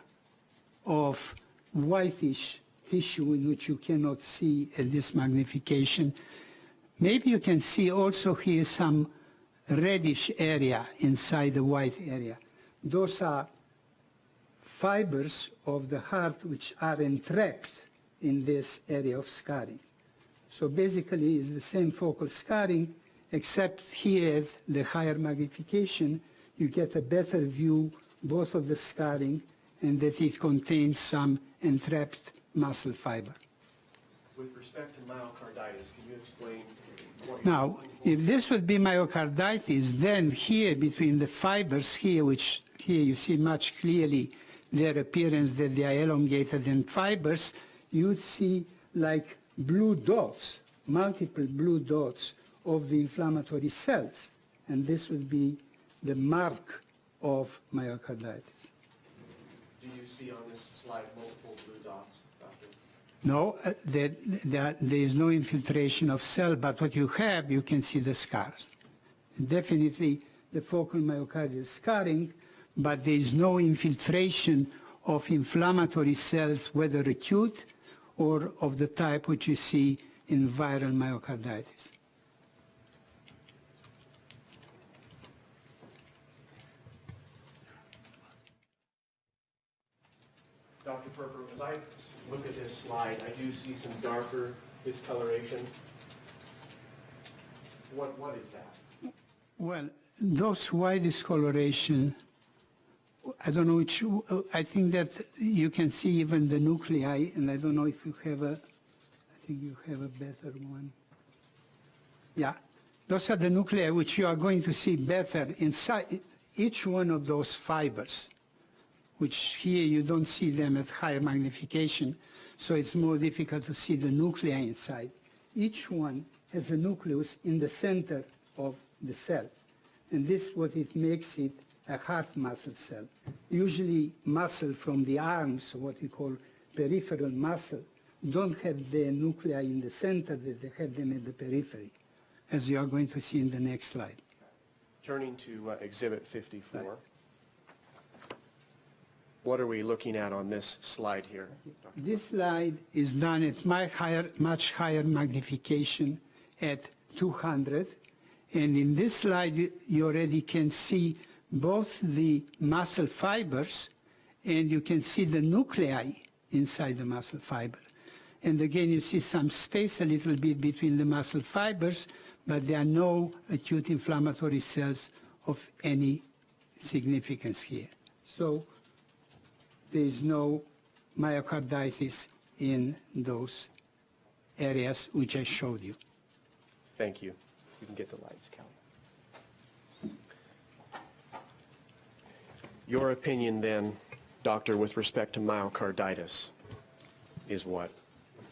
of whitish tissue in which you cannot see at this magnification. Maybe you can see also here some reddish area inside the white area. Those are fibers of the heart which are entrapped in this area of scarring. So basically it's the same focal scarring, except here at the higher magnification you get a better view both of the scarring and that it contains some entrapped muscle fiber. With respect to myocarditis, can you explain what Now, if this would be myocarditis, then here between the fibers here, which here you see much clearly their appearance that they are elongated in fibers, you'd see like blue dots, multiple blue dots of the inflammatory cells. And this would be the mark of myocarditis. do you see on this slide multiple blue dots, Doctor? No, there is no infiltration of cell, but what you have, you can see the scars. Definitely the focal myocardial scarring, but there is no infiltration of inflammatory cells, whether acute or of the type which you see in viral myocarditis. Dr. Perper, as I look at this slide, I do see some darker discoloration. What is that? Well, those white discoloration, I don't know which, I think that you can see even the nuclei, and I don't know if you have a, I think you have a better one. Yeah, those are the nuclei which you are going to see better inside each one of those fibers, which here you don't see them at higher magnification, so it's more difficult to see the nuclei inside. Each one has a nucleus in the center of the cell, and this is what it makes it a heart muscle cell. Usually muscle from the arms, what we call peripheral muscle, don't have the nuclei in the center, they have them in the periphery, as you are going to see in the next slide. Turning to Exhibit 54. Right. What are we looking at on this slide here, Dr. This slide is done at much higher magnification at 200. And in this slide, you already can see both the muscle fibers and you can see the nuclei inside the muscle fiber. And again, you see some space a little bit between the muscle fibers, but there are no acute inflammatory cells of any significance here. So there is no myocarditis in those areas which I showed you. Thank you. You can get the lights, Cal. Your opinion then, Doctor, with respect to myocarditis is what?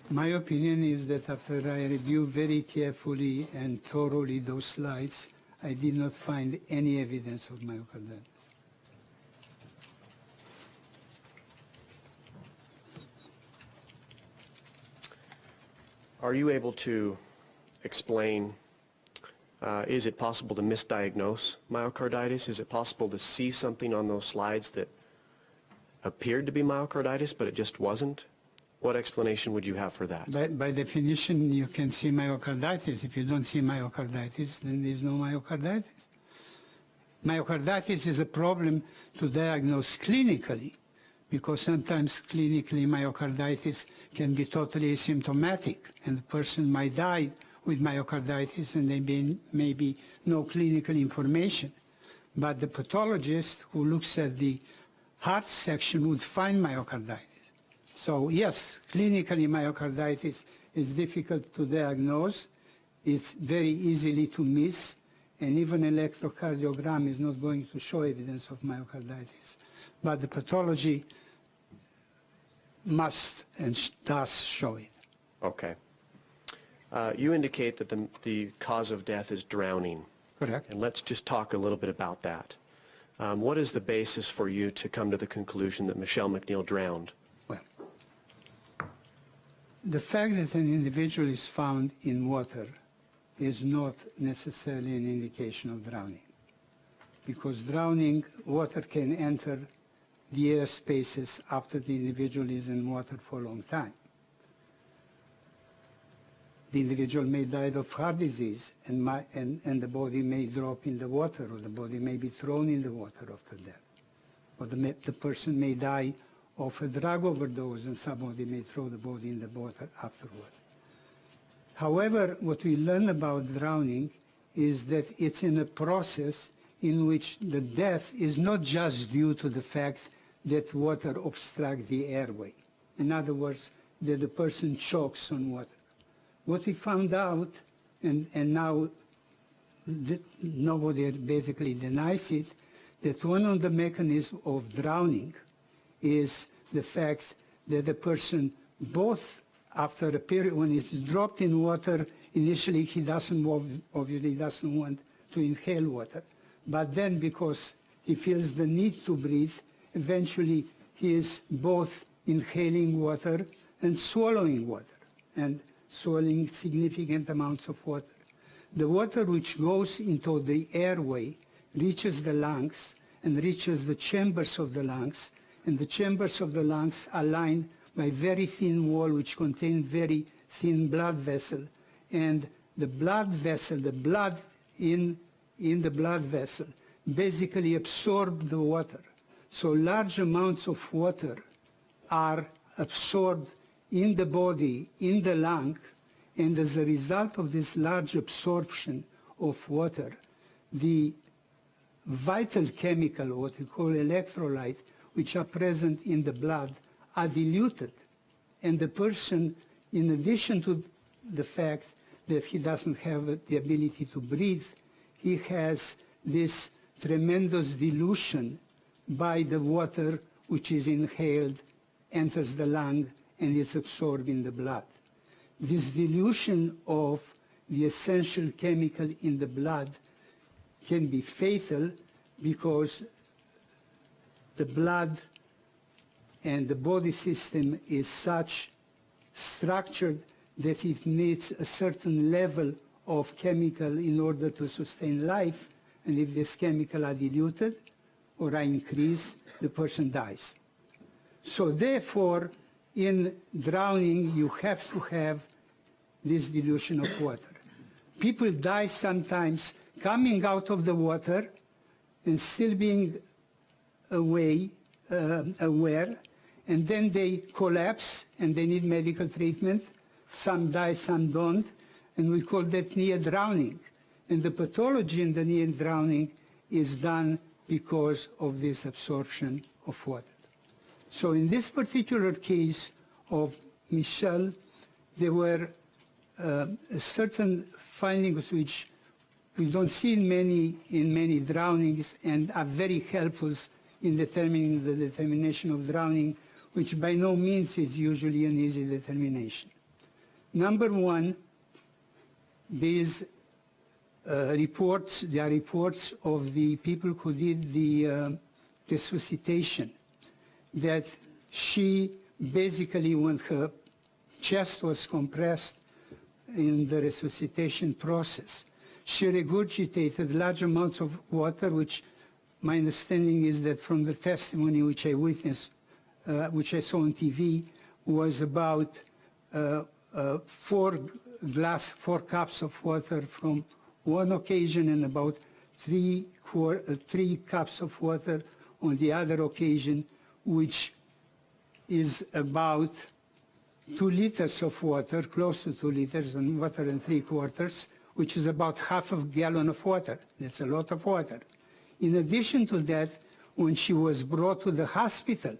My opinion is that after I reviewed very carefully and thoroughly those slides, I did not find any evidence of myocarditis. Are you able to explain, is it possible to misdiagnose myocarditis? Is it possible to see something on those slides that appeared to be myocarditis, but it just wasn't? What explanation would you have for that? By definition, you can see myocarditis. If you don't see myocarditis, then there's no myocarditis. Myocarditis is a problem to diagnose clinically, because sometimes clinically myocarditis can be totally asymptomatic, and the person might die with myocarditis and there may be no clinical information. But the pathologist who looks at the heart section would find myocarditis. So yes, clinically myocarditis is difficult to diagnose. It's very easily to miss, and even electrocardiogram is not going to show evidence of myocarditis. But the pathology must and does show it. Okay. You indicate that the cause of death is drowning. Correct. And let's just talk a little bit about that. What is the basis for you to come to the conclusion that Michelle MacNeill drowned? Well, the fact that an individual is found in water is not necessarily an indication of drowning, because drowning, water can enter the air spaces after the individual is in water for a long time. The individual may die of heart disease, and the body may drop in the water, or the body may be thrown in the water after death. Or the person may die of a drug overdose, and somebody may throw the body in the water afterward. However, what we learn about drowning is that it's in a process in which the death is not just due to the fact that water obstructs the airway. In other words, that the person chokes on water. What we found out, and now nobody basically denies it, that one of the mechanisms of drowning is the fact that the person, both after a period when it's dropped in water, initially he obviously doesn't want to inhale water. But then because he feels the need to breathe, eventually he is both inhaling water and swallowing water, and swallowing significant amounts of water. The water which goes into the airway reaches the lungs and reaches the chambers of the lungs, and the chambers of the lungs are lined by very thin wall which contain very thin blood vessel, and the blood vessel, the blood in the blood vessel basically absorb the water. So large amounts of water are absorbed in the body, in the lung, and as a result of this large absorption of water, the vital chemical, what we call electrolyte, which are present in the blood, are diluted. And the person, in addition to the fact that he doesn't have the ability to breathe, he has this tremendous dilution by the water which is inhaled, enters the lung, and it's absorbed in the blood. This dilution of the essential chemical in the blood can be fatal because the blood and the body system is such structured that it needs a certain level of chemical in order to sustain life, and if this chemical are diluted or are increased, the person dies. So therefore, in drowning, you have to have this dilution of water. People die sometimes coming out of the water and still being aware, and then they collapse and they need medical treatment. Some die, some don't, and we call that near drowning. And the pathology in the near drowning is done because of this absorption of water. So in this particular case of Michelle, there were certain findings which we don't see in many drownings and are very helpful in determining the determination of drowning, which by no means is usually an easy determination. Number one, these reports, there are reports of the people who did the resuscitation, that she basically, when her chest was compressed in the resuscitation process, she regurgitated large amounts of water, which my understanding is that from the testimony which I witnessed, which I saw on TV, was about 4 cups of water from one occasion and about 3 cups of water on the other occasion, which is about 2 liters of water, close to 2 liters, and water and 3/4, which is about half a gallon of water. That's a lot of water. In addition to that, when she was brought to the hospital,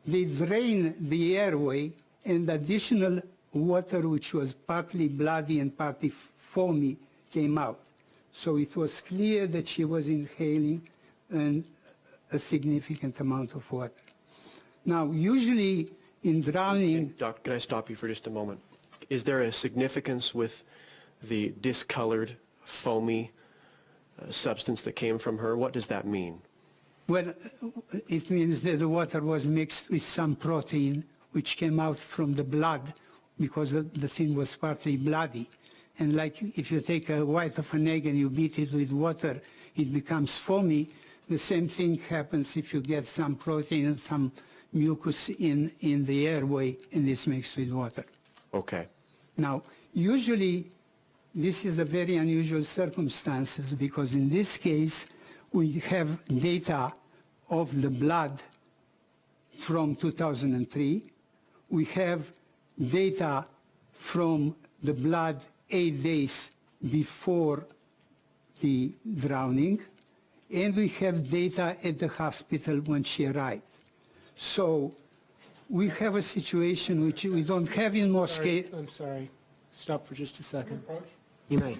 they drained the airway, and additional water, which was partly bloody and partly foamy, came out. So it was clear that she was inhaling a significant amount of water. Now, usually in drowning... Doc, can I stop you for just a moment? Is there a significance with the discolored, foamy substance that came from her? What does that mean? Well, it means that the water was mixed with some protein which came out from the blood, because the thing was partly bloody. And like if you take a white of an egg and you beat it with water, it becomes foamy. The same thing happens if you get some protein and some mucus in the airway and it's mixed with water. Okay. Now, usually this is a very unusual circumstances, because in this case we have data of the blood from 2003. We have data from the blood 8 days before the drowning, and we have data at the hospital when she arrived. So we have a situation which we don't have in most cases. I'm sorry. Stop for just a second. You may.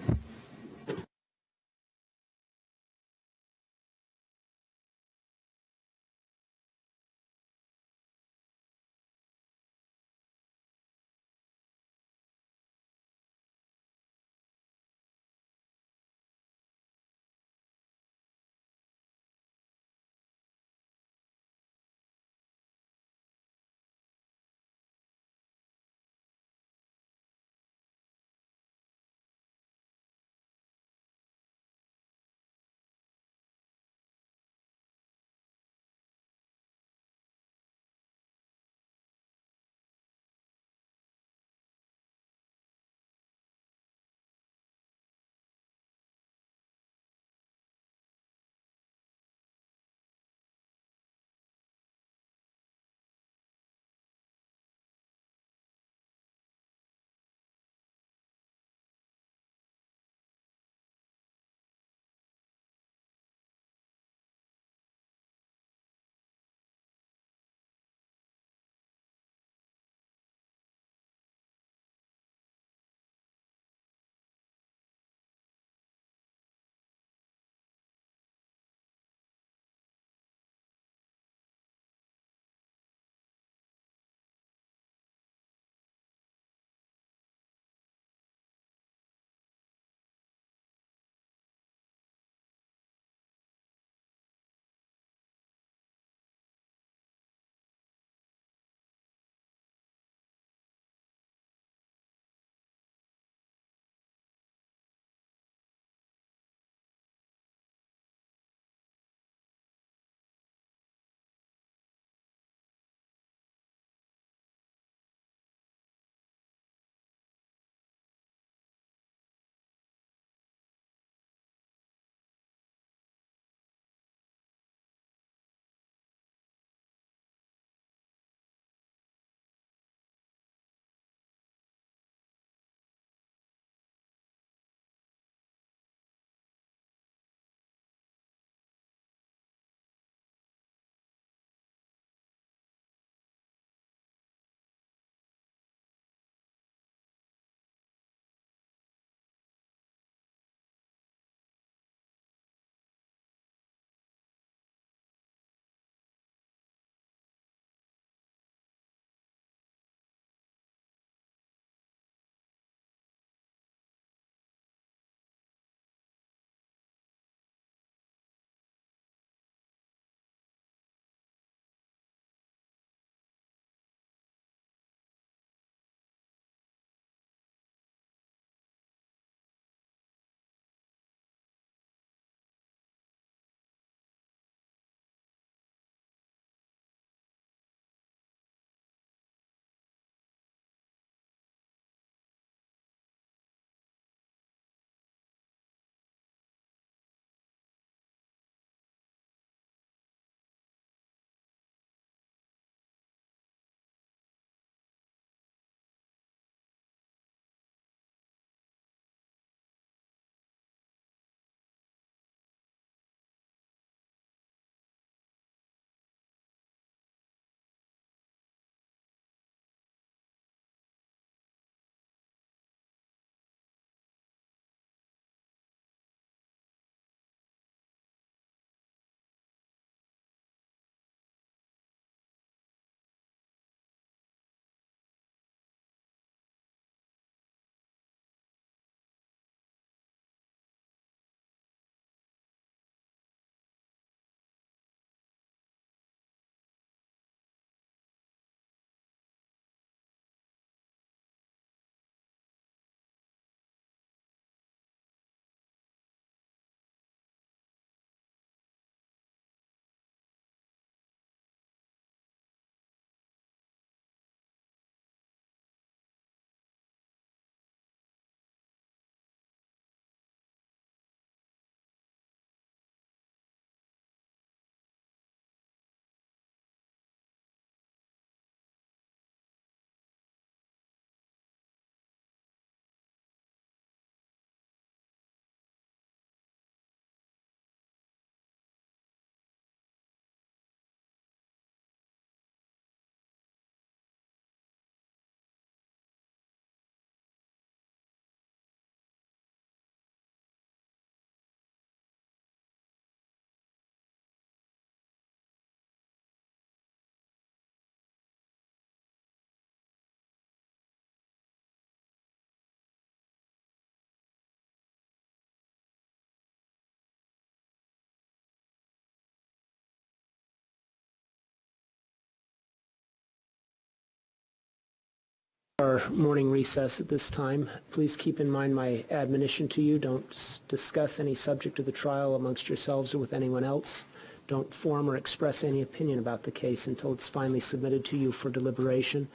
Our morning recess at this time. Please keep in mind my admonition to you. Don't discuss any subject of the trial amongst yourselves or with anyone else. Don't form or express any opinion about the case until it's finally submitted to you for deliberation.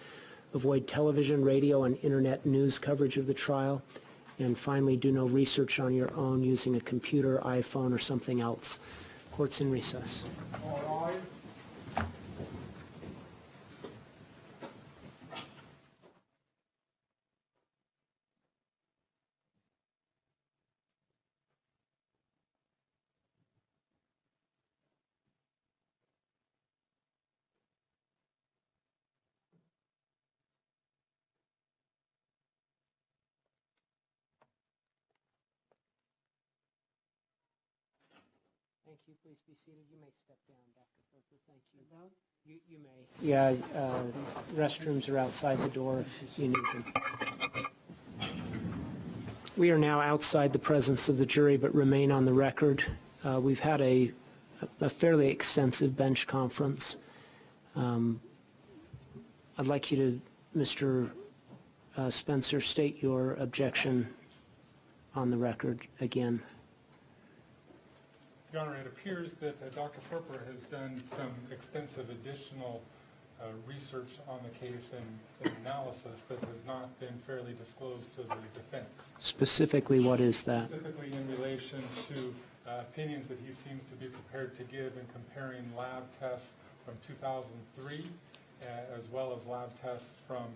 Avoid television, radio, and internet news coverage of the trial. And finally, do no research on your own using a computer, iPhone, or something else. Court's in recess. All rise. Thank you. Please be seated. You may step down, Dr. Parker. Thank you. You may. Yeah, restrooms are outside the door if you need them. We are now outside the presence of the jury, but remain on the record. We've had a fairly extensive bench conference. I'd like you to, Mr. Spencer, state your objection on the record again. Your Honor, it appears that Dr. Perper has done some extensive additional research on the case and analysis that has not been fairly disclosed to the defense. Specifically, what is that? Specifically in relation to opinions that he seems to be prepared to give in comparing lab tests from 2003 as well as lab tests from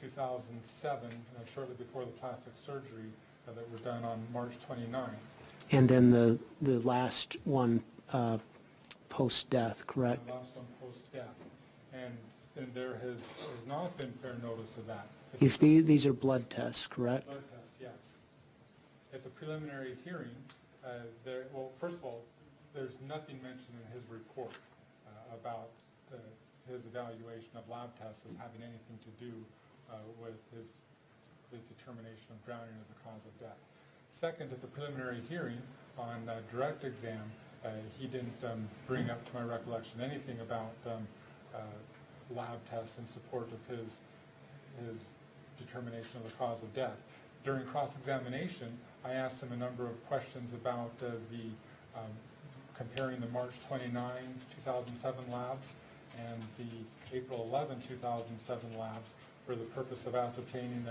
2007, shortly before the plastic surgery that were done on March 29. And then the last one post-death, correct? The last one post-death. And there has not been fair notice of that. These are blood tests, correct? Blood tests, yes. At the preliminary hearing, well, first of all, there's nothing mentioned in his report about his evaluation of lab tests as having anything to do with his determination of drowning as a cause of death. Second, at the preliminary hearing on direct exam, he didn't bring up, to my recollection, anything about lab tests in support of his determination of the cause of death. During cross-examination, I asked him a number of questions about comparing the March 29, 2007 labs and the April 11, 2007 labs for the purpose of ascertaining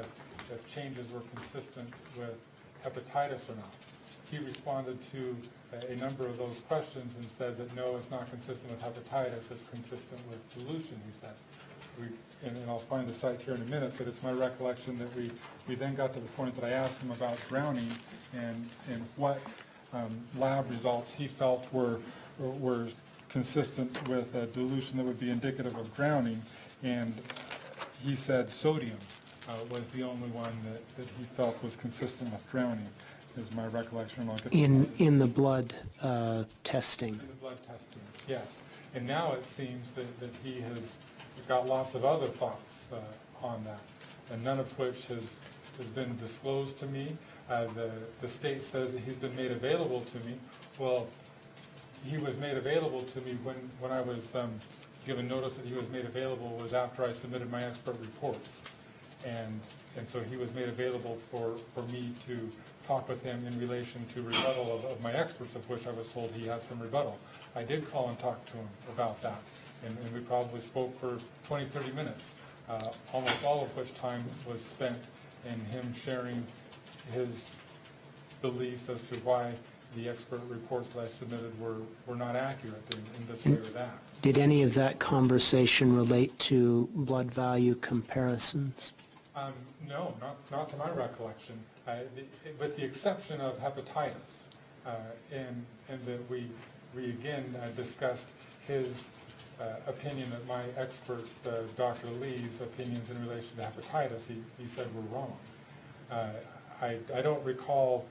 if changes were consistent with hepatitis or not. He responded to a number of those questions and said that no, it's not consistent with hepatitis, it's consistent with dilution, he said. And I'll find the site here in a minute, but it's my recollection that we then got to the point that I asked him about drowning and what lab results he felt were consistent with a dilution that would be indicative of drowning, and he said sodium was the only one that he felt was consistent with drowning, is my recollection. In the blood testing? In the blood testing, yes. And now it seems that he has got lots of other thoughts on that, and none of which has been disclosed to me. The state says that he's been made available to me. Well, he was made available to me when I was given notice that he was made available was after I submitted my expert reports. And so he was made available for me to talk with him in relation to rebuttal of my experts, of which I was told he had some rebuttal. I did call and talk to him about that, and we probably spoke for 20, 30 minutes, almost all of which time was spent in him sharing his beliefs as to why the expert reports that I submitted were not accurate in this way or that. Did any of that conversation relate to blood value comparisons? No, not to my recollection, with the exception of hepatitis, and that we again discussed his opinion that my expert, Dr. Lee's opinions in relation to hepatitis, he said were wrong. I don't recall,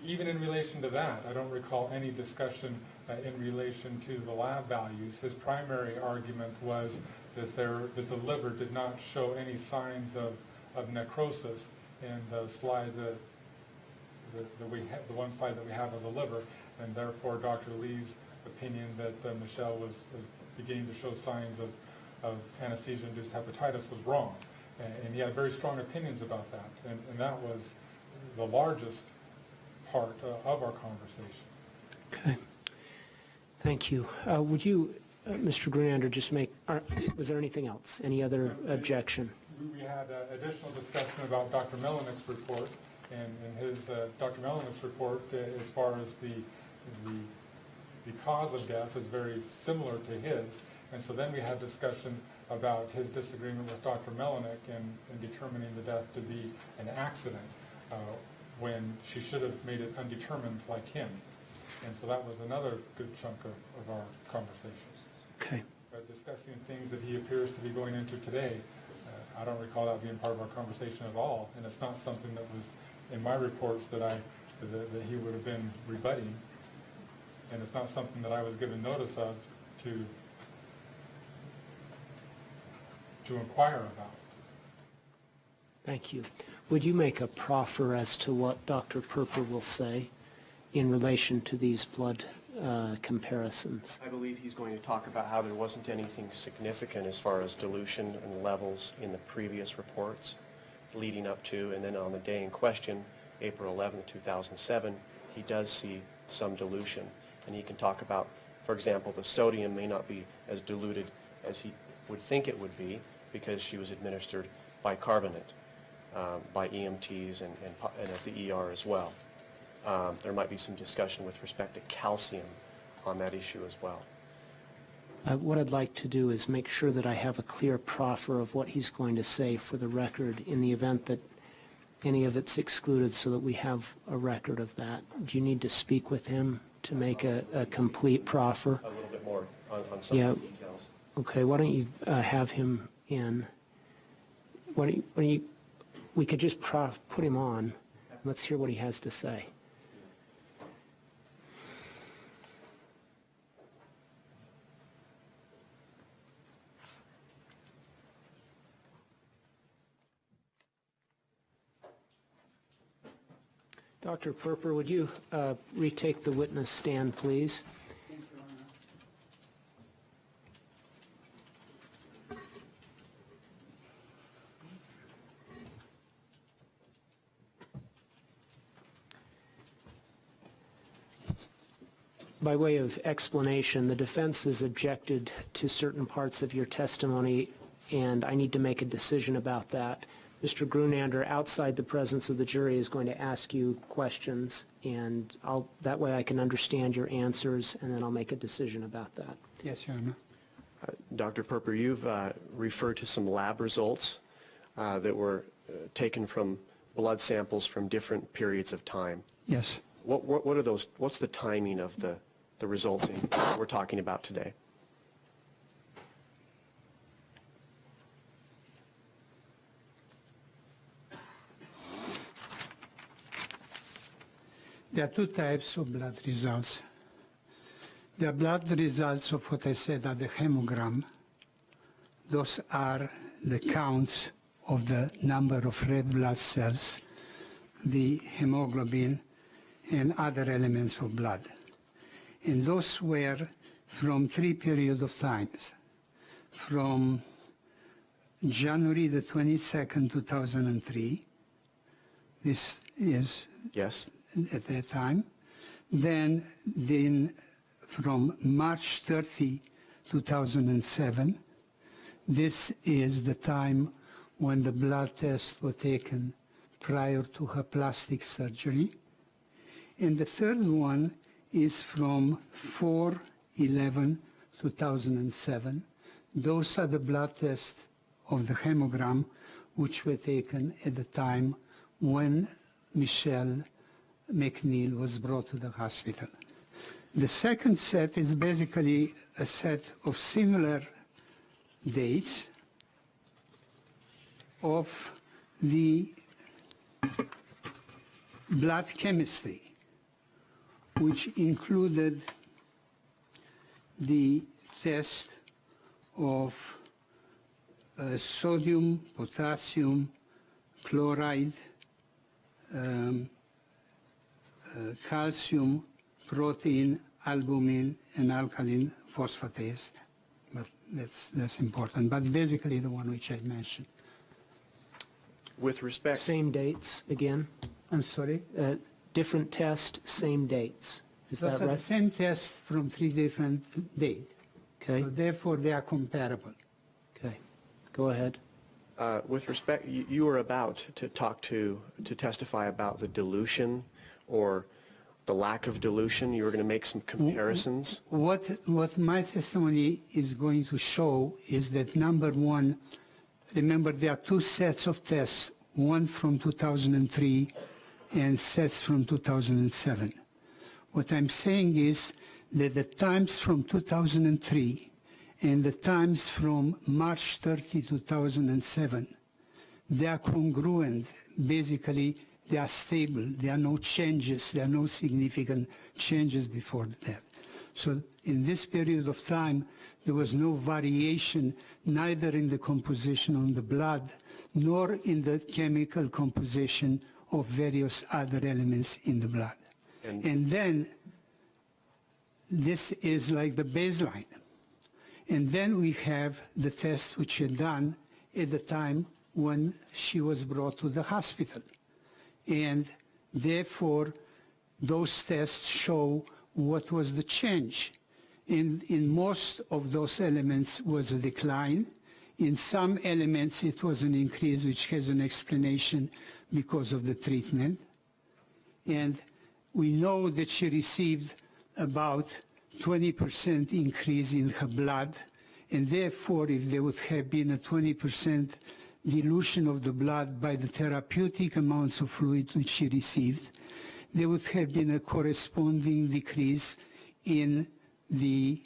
even in relation to that, I don't recall any discussion in relation to the lab values. His primary argument was that the liver did not show any signs of necrosis in the slide the one slide that we have of the liver, and therefore Dr. Lee's opinion that Michelle was beginning to show signs of anesthesia-induced hepatitis was wrong. And he had very strong opinions about that, and that was the largest part of our conversation. Okay. Thank you. Would you, Mr. Grunander, just make, was there anything else? Any other objection? We had additional discussion about Dr. Melanick's report, and his Dr. Melanick's report, as far as the cause of death, is very similar to his. And so then we had discussion about his disagreement with Dr. Melanick and determining the death to be an accident when she should have made it undetermined like him. And so that was another good chunk of our conversation. Okay. Discussing things that he appears to be going into today, I don't recall that being part of our conversation at all, and it's not something that was in my reports that he would have been rebutting, and it's not something that I was given notice of to inquire about. Thank you. Would you make a proffer as to what Dr. Perper will say in relation to these blood comparisons? I believe he's going to talk about how there wasn't anything significant as far as dilution and levels in the previous reports leading up to, and then on the day in question, April 11, 2007, he does see some dilution. And he can talk about, for example, the sodium may not be as diluted as he would think it would be because she was administered bicarbonate by EMTs and at the ER as well. There might be some discussion with respect to calcium on that issue as well. What I'd like to do is make sure that I have a clear proffer of what he's going to say for the record in the event that any of it's excluded, so that we have a record of that. Do you need to speak with him to make a complete proffer? A little bit more on some of the details. Okay, why don't you have him in? Why don't you, we could just put him on. Let's hear what he has to say. Dr. Perper, would you retake the witness stand, please? By way of explanation, the defense has objected to certain parts of your testimony, and I need to make a decision about that. Mr. Grunander, outside the presence of the jury, is going to ask you questions, and that way I can understand your answers, and then I'll make a decision about that. Yes, Your Honor. Dr. Perper, you've referred to some lab results that were taken from blood samples from different periods of time. Yes. What are those? What's the timing of the results we're talking about today? There are two types of blood results. The blood results of what I said are the hemogram. Those are the counts of the number of red blood cells, the hemoglobin, and other elements of blood. And those were from 3 periods of times. From January the 22nd, 2003, this is Yes. at that time. Then from March 30, 2007, this is the time when the blood tests were taken prior to her plastic surgery. And the third one is from 4/11/2007. Those are the blood tests of the hemogram which were taken at the time when Michelle MacNeill was brought to the hospital. The second set is basically a set of similar dates of the blood chemistry, which included the test of sodium, potassium, chloride, calcium, protein, albumin, and alkaline phosphatase. But that's important. But basically the one which I mentioned. With respect, Same dates again? I'm sorry? Different test, same dates. Is Those that are the right? same test from 3 different dates. Okay, So therefore, they are comparable. okay. Go ahead. with respect, you were about to testify about the dilution or the lack of dilution. You were going to make some comparisons. What my testimony is going to show is that, number one, remember there are two sets of tests, one from 2003 and sets from 2007. What I'm saying is that the times from 2003 and the times from March 30, 2007, they are congruent. Basically, they are stable. There are no changes. There are no significant changes before that. So in this period of time, there was no variation, neither in the composition of the blood nor in the chemical composition of various other elements in the blood. And then this is like the baseline. And then we have the test which were done at the time when she was brought to the hospital. And therefore, those tests show what was the change. In most of those elements was a decline. In some elements, it was an increase, which has an explanation because of the treatment. And we know that she received about 20% increase in her blood, and therefore, if there would have been a 20% dilution of the blood by the therapeutic amounts of fluid which she received, there would have been a corresponding decrease in the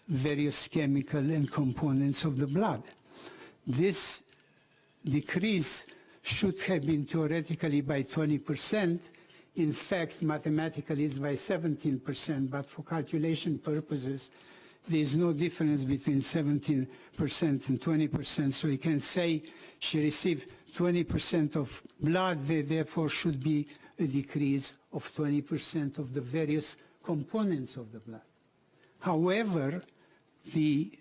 various chemical and components of the blood. This decrease should have been theoretically by 20%. In fact, mathematically it's by 17%, but for calculation purposes, there is no difference between 17% and 20%. So you can say she received 20% of blood, there therefore should be a decrease of 20% of the various components of the blood. However, the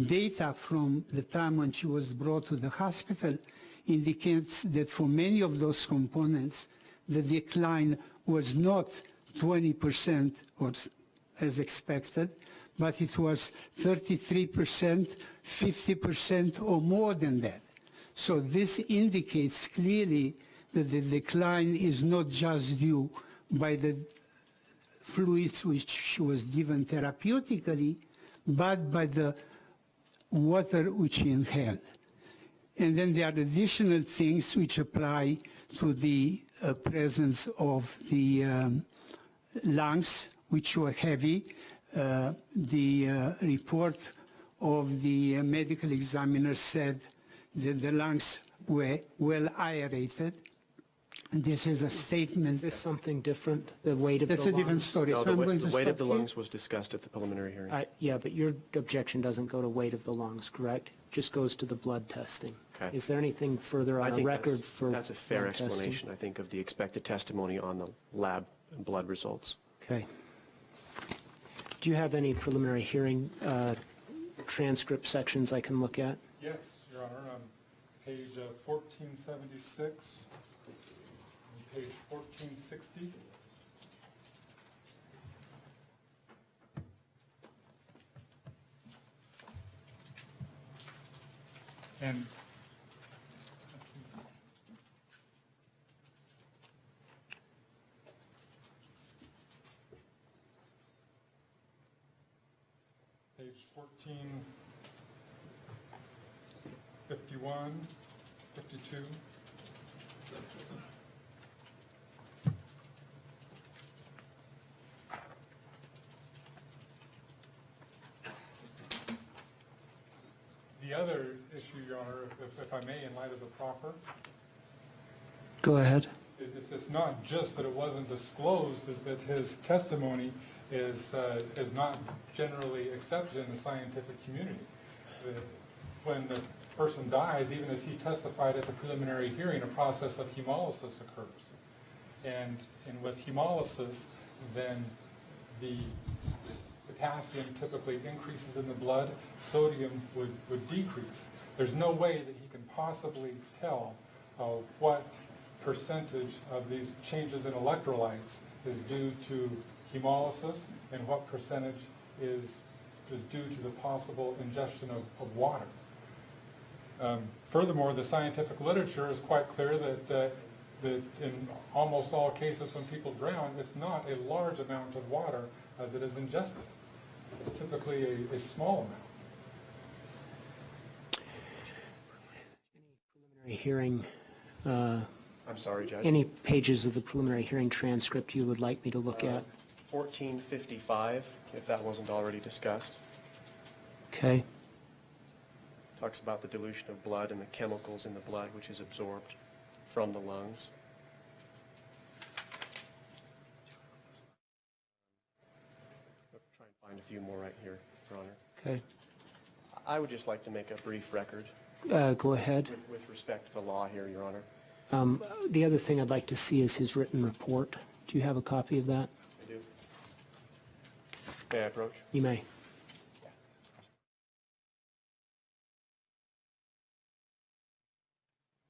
data from the time when she was brought to the hospital indicates that for many of those components, the decline was not 20% or as expected, but it was 33%, 50%, or more than that. So this indicates clearly that the decline is not just due by the fluids which she was given therapeutically, but by the water which she inhaled. And then there are additional things which apply to the presence of the lungs, which were heavy. The report of the medical examiner said that the lungs were well aerated. And this is a statement. Is this something different, the weight of the lungs? That's a different story. No, So I'm going to the weight of stop the here. lungs was discussed at the preliminary hearing. Yeah, but your objection doesn't go to weight of the lungs, correct? Just goes to the blood testing. Okay. Is there anything further on the record for that's a fair blood testing? explanation, I think, of the expected testimony on the lab and blood results. Okay. Do you have any preliminary hearing transcript sections I can look at? Yes, Your Honor, on page 1476, and page 1460. And let's see. Page 1451, 52. The other issue, Your Honor, if I may, in light of the proffer, Go ahead. is it's not just that it wasn't disclosed, is that his testimony is not generally accepted in the scientific community. When the person dies, even as he testified at the preliminary hearing, a process of hemolysis occurs. And with hemolysis, then the potassium typically increases in the blood, sodium would decrease. There's no way that he can possibly tell what percentage of these changes in electrolytes is due to hemolysis and what percentage is due to the possible ingestion of water. Furthermore, the scientific literature is quite clear that in almost all cases when people drown, it's not a large amount of water that is ingested. It's typically a small amount. Hearing, I'm sorry, Judge. any pages of the preliminary hearing transcript you would like me to look at? 1455, if that wasn't already discussed, Okay. talks about the dilution of blood and the chemicals in the blood which is absorbed from the lungs. I'll try and find a few more right here, Your Honor. Okay. I would just like to make a brief record Go ahead. with respect to the law here, Your Honor. The other thing I'd like to see is his written report. Do you have a copy of that? I do. May I approach? You may.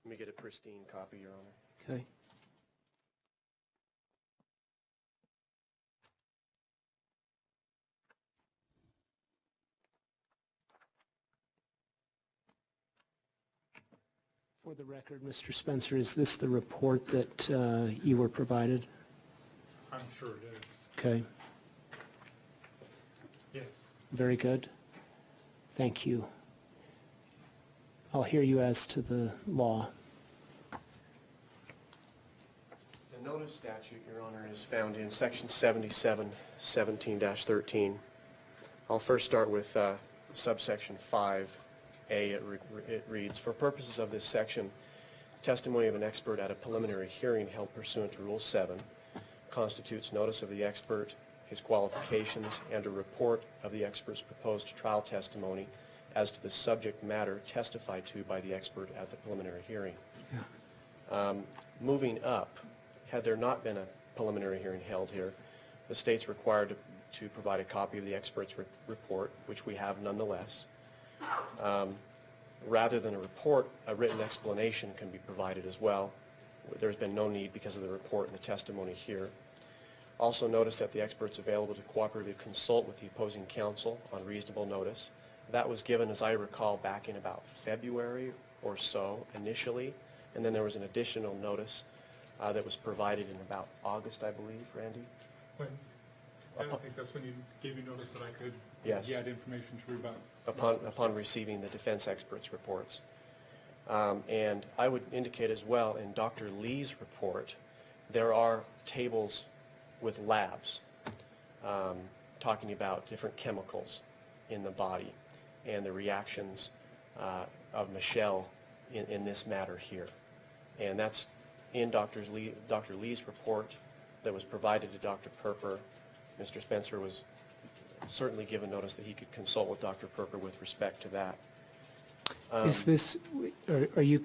Let me get a pristine copy, Your Honor. Okay. For the record, Mr. Spencer, is this the report that you were provided? I'm sure it is. Okay. Yes. Very good. Thank you. I'll hear you as to the law. The notice statute, Your Honor, is found in Section 7717-13. I'll first start with subsection 5A. It reads, for purposes of this section, testimony of an expert at a preliminary hearing held pursuant to Rule 7 constitutes notice of the expert, his qualifications, and a report of the expert's proposed trial testimony as to the subject matter testified to by the expert at the preliminary hearing. Yeah. Moving up, had there not been a preliminary hearing held here, the state's required to provide a copy of the expert's report, which we have nonetheless. Rather than a report, a written explanation can be provided as well. There's been no need because of the report and the testimony here. Also notice that the expert's available to cooperatively consult with the opposing counsel on reasonable notice. That was given, as I recall, back in about February or so initially, and then there was an additional notice that was provided in about August, I believe, Randy? When? I don't think that's when you gave me notice that I could Yes. get information to rebut. Upon receiving the defense experts' reports. And I would indicate as well in Dr. Lee's report, there are tables with labs talking about different chemicals in the body and the reactions of Michelle in this matter here. And that's in Dr. Lee's report that was provided to Dr. Perper. Mr. Spencer was certainly given notice that he could consult with Dr. Perper with respect to that. Is this, are you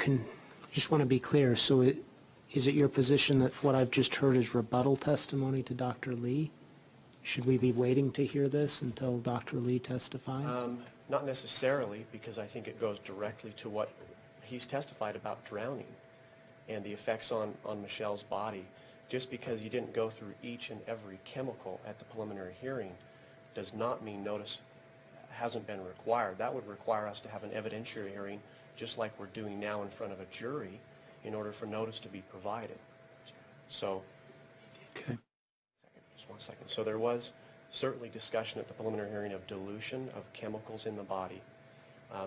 just want to be clear, so is it your position that what I've just heard is rebuttal testimony to Dr. Lee? Should we be waiting to hear this until Dr. Lee testifies? Not necessarily, because I think it goes directly to what he's testified about drowning and the effects on Michelle's body. Just because you didn't go through each and every chemical at the preliminary hearing does not mean notice hasn't been required. That would require us to have an evidentiary hearing, just like we're doing now in front of a jury, in order for notice to be provided. So, Okay. just one second. So there was certainly discussion at the preliminary hearing of dilution of chemicals in the body,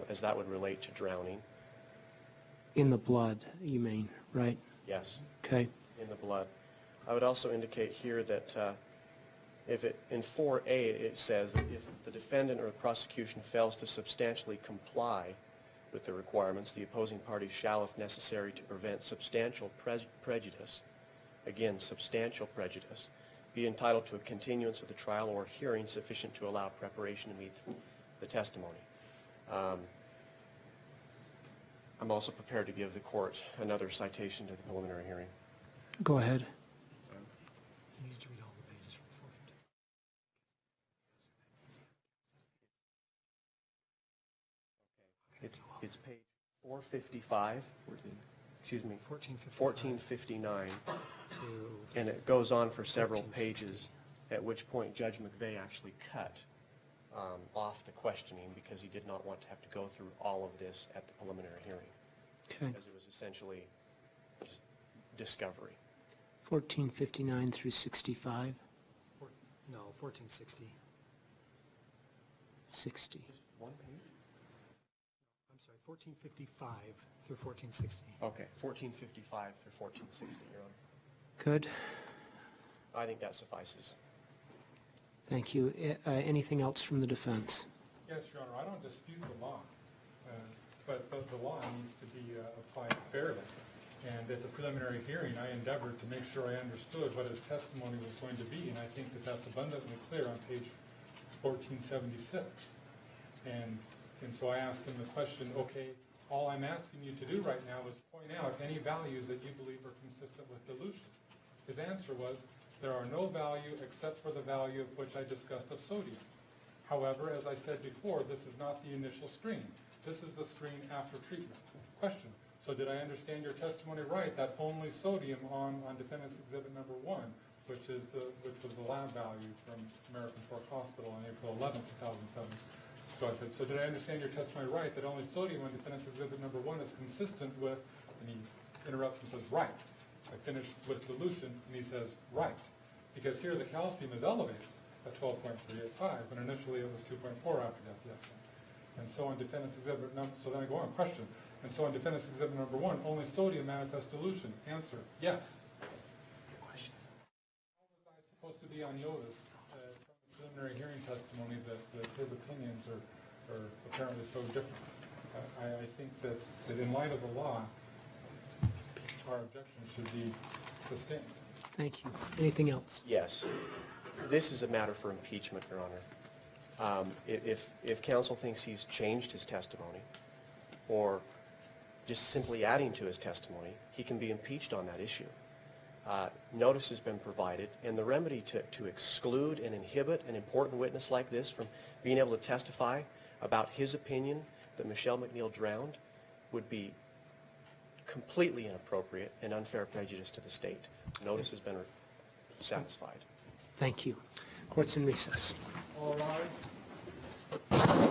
as that would relate to drowning. In the blood, you mean, right? Yes, Okay. in the blood. I would also indicate here that in 4A it says that if the defendant or the prosecution fails to substantially comply with the requirements, the opposing party shall, if necessary to prevent substantial prejudice, again, substantial prejudice, be entitled to a continuance of the trial or hearing sufficient to allow preparation to meet the testimony. I'm also prepared to give the court another citation to the preliminary hearing. Go ahead. He needs to read all the pages from 450. It's page 455. excuse me, 1459 1459, to and it goes on for several 1460. pages, at which point Judge McVeigh actually cut off the questioning because he did not want to have to go through all of this at the preliminary hearing, Okay. because it was essentially just discovery. 1459 through 65, No, 1460. 60. Just one page? I'm sorry, 1455 through 1460. Okay, 1455 through 1460, Your Honor. Good. I think that suffices. Thank you. Anything else from the defense? Yes, Your Honor, I don't dispute the law, but the law needs to be applied fairly. And at the preliminary hearing, I endeavored to make sure I understood what his testimony was going to be, and I think that that's abundantly clear on page 1476. And so I asked him the question, okay, all I'm asking you to do right now is point out any values that you believe are consistent with dilution. His answer was, there are no value except for the value of which I discussed of sodium. However, as I said before, this is not the initial screen. This is the screen after treatment. Question, so did I understand your testimony right that only sodium on defendant's exhibit number 1, which was the lab value from American Fork Hospital on April 11, 2007. So I said, so did I understand your testimony right that only sodium on defendant's exhibit number 1 is consistent with, and he interrupts and says, right. I finished with dilution, and he says, right. Because here the calcium is elevated at 12.3, it's high, but initially it was 2.4 after death, yes. And so on defendant's exhibit number, so then I go on, question. And so on defendant's exhibit number 1, only sodium manifests dilution. Answer, yes. Question. How was I supposed to be on notice from the preliminary hearing testimony that his opinions are apparently so different? I think that in light of the law, our objection should be sustained. Thank you. Anything else? Yes. This is a matter for impeachment, Your Honor. If counsel thinks he's changed his testimony or just simply adding to his testimony, he can be impeached on that issue. Notice has been provided, and the remedy to exclude and inhibit an important witness like this from being able to testify about his opinion that Michelle MacNeill drowned would be completely inappropriate and unfair prejudice to the state. Notice has been satisfied. Thank you. Court's in recess. All rise.